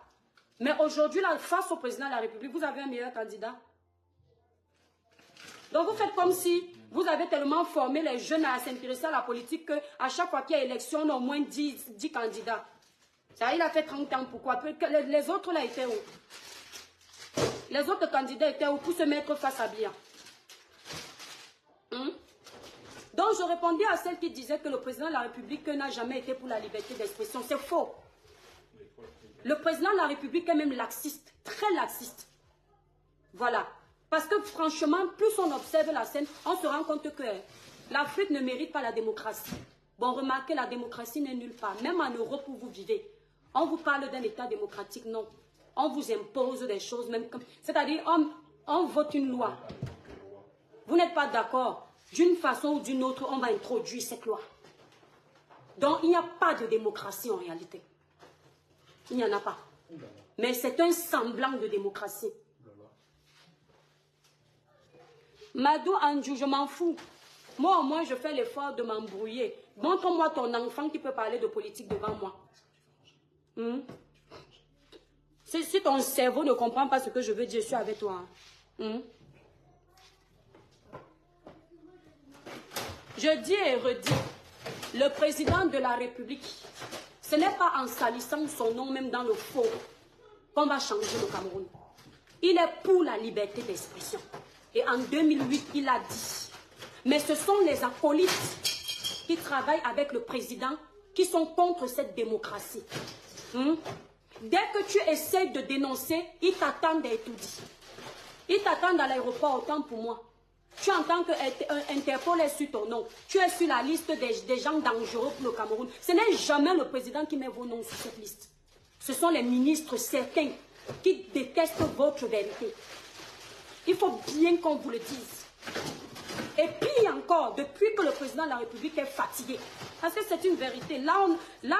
Mais aujourd'hui, là, face au président de la République, vous avez un meilleur candidat. Donc, vous faites comme si vous avez tellement formé les jeunes à s'intéresser à la politique qu'à chaque fois qu'il y a élection, on a au moins 10 candidats. Ça, il a fait 30 ans. Pourquoi? Les autres, là, étaient où? Les autres candidats étaient où pour se mettre face à Biya? Donc, je répondais à celle qui disait que le président de la République n'a jamais été pour la liberté d'expression. C'est faux. Le président de la République est même laxiste, très laxiste. Voilà. Parce que franchement, plus on observe la scène, on se rend compte que L'Afrique ne mérite pas la démocratie. Bon, remarquez, la démocratie n'est nulle part. Même en Europe où vous vivez, on vous parle d'un État démocratique, non. On vous impose des choses, même comme... C'est-à-dire, on vote une loi. Vous n'êtes pas d'accord. D'une façon ou d'une autre, on va introduire cette loi. Donc, il n'y a pas de démocratie en réalité. Il n'y en a pas. Mais c'est un semblant de démocratie. Madou Andjou, je m'en fous. Moi, au moins, je fais l'effort de m'embrouiller. Montre-moi ton enfant qui peut parler de politique devant moi. Si ton cerveau ne comprend pas ce que je veux dire, je suis avec toi. Je dis et redis, le président de la République, ce n'est pas en salissant son nom même dans le faux qu'on va changer le Cameroun. Il est pour la liberté d'expression. Et en 2008, il a dit, mais ce sont les acolytes qui travaillent avec le président qui sont contre cette démocratie. Dès que tu essaies de dénoncer, ils t'attendent et tout dit. Ils t'attendent à l'aéroport, autant pour moi. Tu entends que Interpol est sur ton nom. Tu es sur la liste des gens dangereux pour le Cameroun. Ce n'est jamais le président qui met vos noms sur cette liste. Ce sont les ministres certains qui détestent votre vérité. Il faut bien qu'on vous le dise. Et puis encore, depuis que le président de la République est fatigué, parce que c'est une vérité, là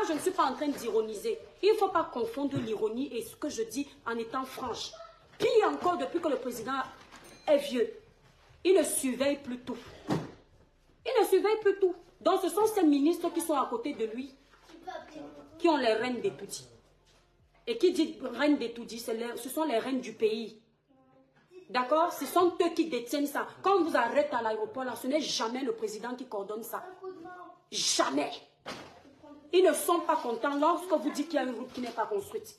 je ne suis pas en train d'ironiser. Il ne faut pas confondre l'ironie et ce que je dis en étant franche. Puis encore, depuis que le président est vieux, il ne surveille plus tout. Il ne surveille plus tout. Donc ce sont ces ministres qui sont à côté de lui, qui ont les reines des tout-dits. Et qui dit reines des tout-dits, ce sont les reines du pays. D'accord? Ce sont eux qui détiennent ça. Quand on vous arrête à l'aéroport, là, ce n'est jamais le président qui coordonne ça. Jamais. Ils ne sont pas contents lorsque vous dites qu'il y a une route qui n'est pas construite.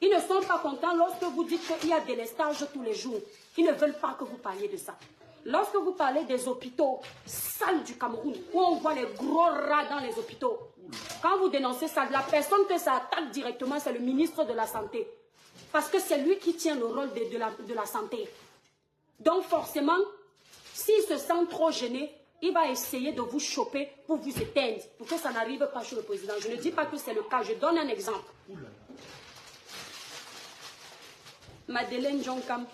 Ils ne sont pas contents lorsque vous dites qu'il y a des lestages tous les jours. Ils ne veulent pas que vous parliez de ça. Lorsque vous parlez des hôpitaux sales du Cameroun, où on voit les gros rats dans les hôpitaux, quand vous dénoncez ça, la personne que ça attaque directement, c'est le ministre de la Santé. Parce que c'est lui qui tient le rôle de la santé. Donc forcément, s'il se sent trop gêné, il va essayer de vous choper pour vous éteindre, pour que ça n'arrive pas chez le président. Je ne dis pas que c'est le cas, je donne un exemple. Madeleine Jonkam.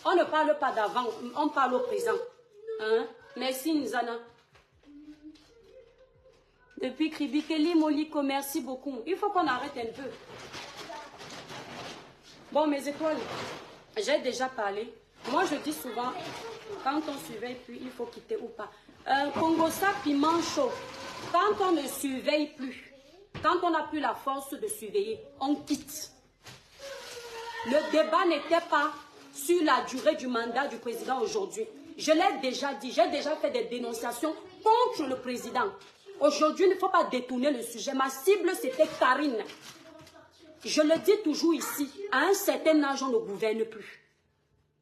On ne parle pas d'avant, on parle au présent. Hein? Merci Nzana. Depuis Kribikeli Moliko, merci beaucoup. Il faut qu'on arrête un peu. Bon, mes étoiles, j'ai déjà parlé. Moi, je dis souvent, quand on surveille plus, il faut quitter ou pas. Congosa piment chaud. Quand on ne surveille plus, quand on n'a plus la force de surveiller, on quitte. Le débat n'était pas sur la durée du mandat du président aujourd'hui. Je l'ai déjà dit, j'ai déjà fait des dénonciations contre le président. Aujourd'hui, il ne faut pas détourner le sujet. Ma cible, c'était Karine. Je le dis toujours ici, à un certain âge, on ne gouverne plus.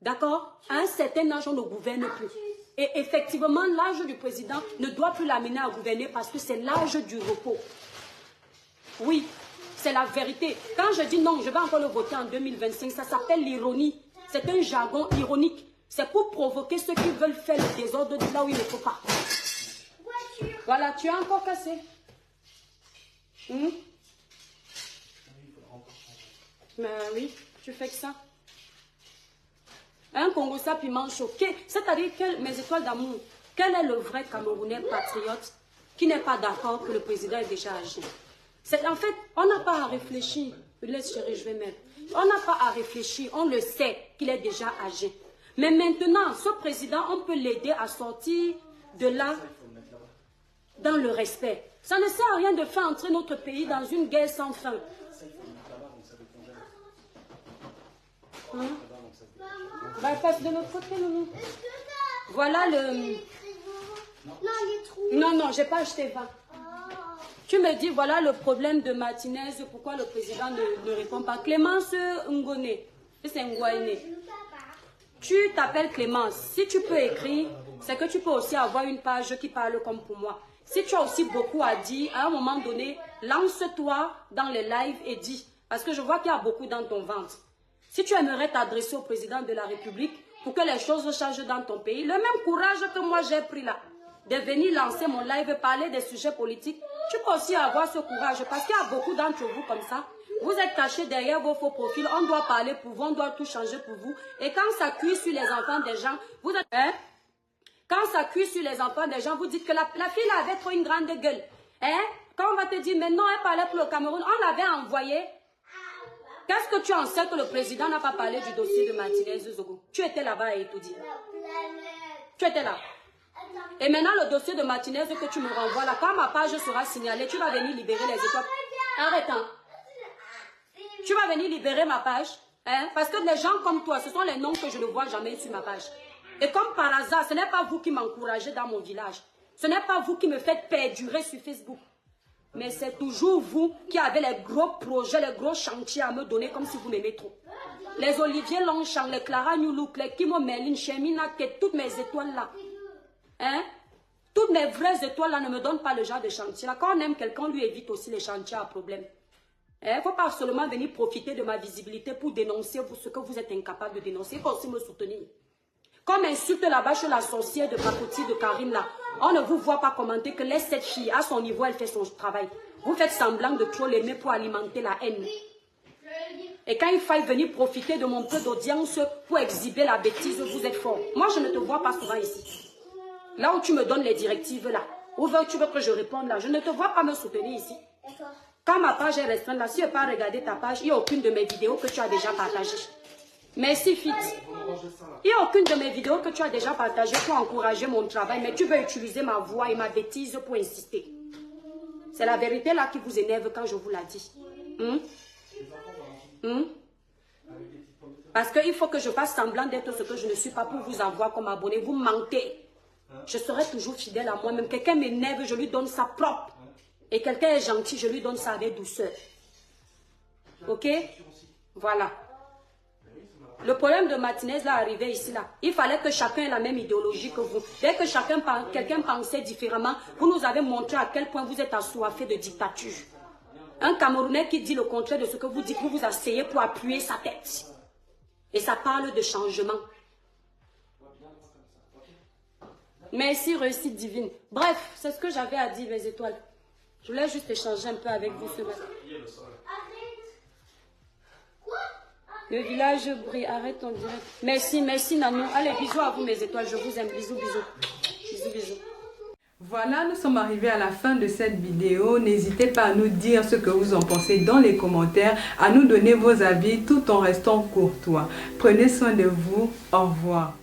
D'accord? À un certain âge, on ne gouverne plus. Et effectivement, l'âge du président ne doit plus l'amener à gouverner parce que c'est l'âge du repos. Oui, c'est la vérité. Quand je dis non, je vais encore le voter en 2025, ça s'appelle l'ironie. C'est un jargon ironique. C'est pour provoquer ceux qui veulent faire le désordre de là où il ne faut pas. Voilà, tu as encore cassé. Mais oui, tu fais que ça. Un Congosa piment choqué. C'est-à-dire que mes étoiles d'amour, quel est le vrai Camerounais patriote qui n'est pas d'accord que le président ait déjà agi? En fait, on n'a pas à réfléchir. Laisse chérie, je vais mettre. On n'a pas à réfléchir. On le sait qu'il est déjà âgé. Mais maintenant, ce président, on peut l'aider à sortir de là dans le respect. Ça ne sert à rien de faire entrer notre pays dans une guerre sans fin. Hein? Bah, passe de l'autre côté, Loulou. Voilà le... Non, non, j'ai pas acheté 20. Tu me dis, voilà le problème de Martinez, pourquoi le président ne répond pas. Clémence Ngone, c'est Ngouaine. Tu t'appelles Clémence. Si tu peux écrire, c'est que tu peux aussi avoir une page qui parle comme pour moi. Si tu as aussi beaucoup à dire, à un moment donné, lance-toi dans les lives et dis. Parce que je vois qu'il y a beaucoup dans ton ventre. Si tu aimerais t'adresser au président de la République, pour que les choses changent dans ton pays. Le même courage que moi j'ai pris là, de venir lancer mon live et parler des sujets politiques, tu peux aussi avoir ce courage parce qu'il y a beaucoup d'entre vous comme ça. Vous êtes cachés derrière vos faux profils, on doit parler pour vous, on doit tout changer pour vous. Et quand ça cuit sur les enfants des gens, vous êtes... Hein? Quand ça cuit sur les enfants des gens, vous dites que la fille là avait trop une grande gueule. Hein? Quand on va te dire, maintenant elle parlait pour le Cameroun, on l'avait envoyé. Qu'est-ce que tu en sais que le président n'a pas parlé du dossier de Martinez Zogo? Tu étais là-bas et tout dit. Tu étais là. Et maintenant le dossier de Martinez que tu me renvoies là, quand ma page sera signalée, tu vas venir libérer les étoiles. Arrête, hein. Tu vas venir libérer ma page. Hein? Parce que les gens comme toi, ce sont les noms que je ne vois jamais sur ma page. Et comme par hasard, ce n'est pas vous qui m'encouragez dans mon village. Ce n'est pas vous qui me faites perdurer sur Facebook. Mais c'est toujours vous qui avez les gros projets, les gros chantiers à me donner comme si vous m'aimez trop. Les Olivier Longchamp, les Clara Newlook, les Kimo Merlin, Chemina, toutes mes étoiles là. Hein? Toutes mes vraies étoiles là ne me donnent pas le genre de chantier là. Quand on aime quelqu'un, on lui évite aussi les chantiers à problème. Il ne faut pas seulement venir profiter de ma visibilité pour dénoncer ce que vous êtes incapable de dénoncer. Il faut aussi me soutenir. Comme insulte là-bas chez la sorcière de Pakoti, de Karim là, on ne vous voit pas commenter que laisse cette fille, à son niveau, elle fait son travail. Vous faites semblant de trop l'aimer pour alimenter la haine. Et quand il faille venir profiter de mon peu d'audience pour exhiber la bêtise, vous êtes fort. Moi, je ne te vois pas souvent ici. Là où tu me donnes les directives là, où tu veux que je réponde là, je ne te vois pas me soutenir ici. Quand ma page est restreinte là, si je n'ai pas regardé ta page, il n'y a aucune de mes vidéos que tu as déjà partagées. Merci Fit. Il n'y a aucune de mes vidéos que tu as déjà partagées pour encourager mon travail, mais tu veux utiliser ma voix et ma bêtise pour insister. C'est la vérité là qui vous énerve quand je vous la dis. Parce qu'il faut que je fasse semblant d'être ce que je ne suis pas pour vous avoir comme abonné. Vous mentez. Je serai toujours fidèle à moi-même. Quelqu'un m'énerve, je lui donne sa propre. Et quelqu'un est gentil, je lui donne ça avec douceur. Ok? Voilà. Le problème de Martinez là arrivé ici là, il fallait que chacun ait la même idéologie que vous. Dès que quelqu'un pensait différemment, vous nous avez montré à quel point vous êtes assoiffé de dictature. Un Camerounais qui dit le contraire de ce que vous dites, vous vous asseyez pour appuyer sa tête. Et ça parle de changement. Merci, réussite divine. Bref, c'est ce que j'avais à dire, mes étoiles. Je voulais juste échanger un peu avec vous ce matin. Le village brille, arrête ton direct. Merci, merci Nanou. Allez, bisous à vous mes étoiles, je vous aime. Bisous, bisous. Bisous, bisous. Voilà, nous sommes arrivés à la fin de cette vidéo. N'hésitez pas à nous dire ce que vous en pensez dans les commentaires, à nous donner vos avis tout en restant courtois. Prenez soin de vous. Au revoir.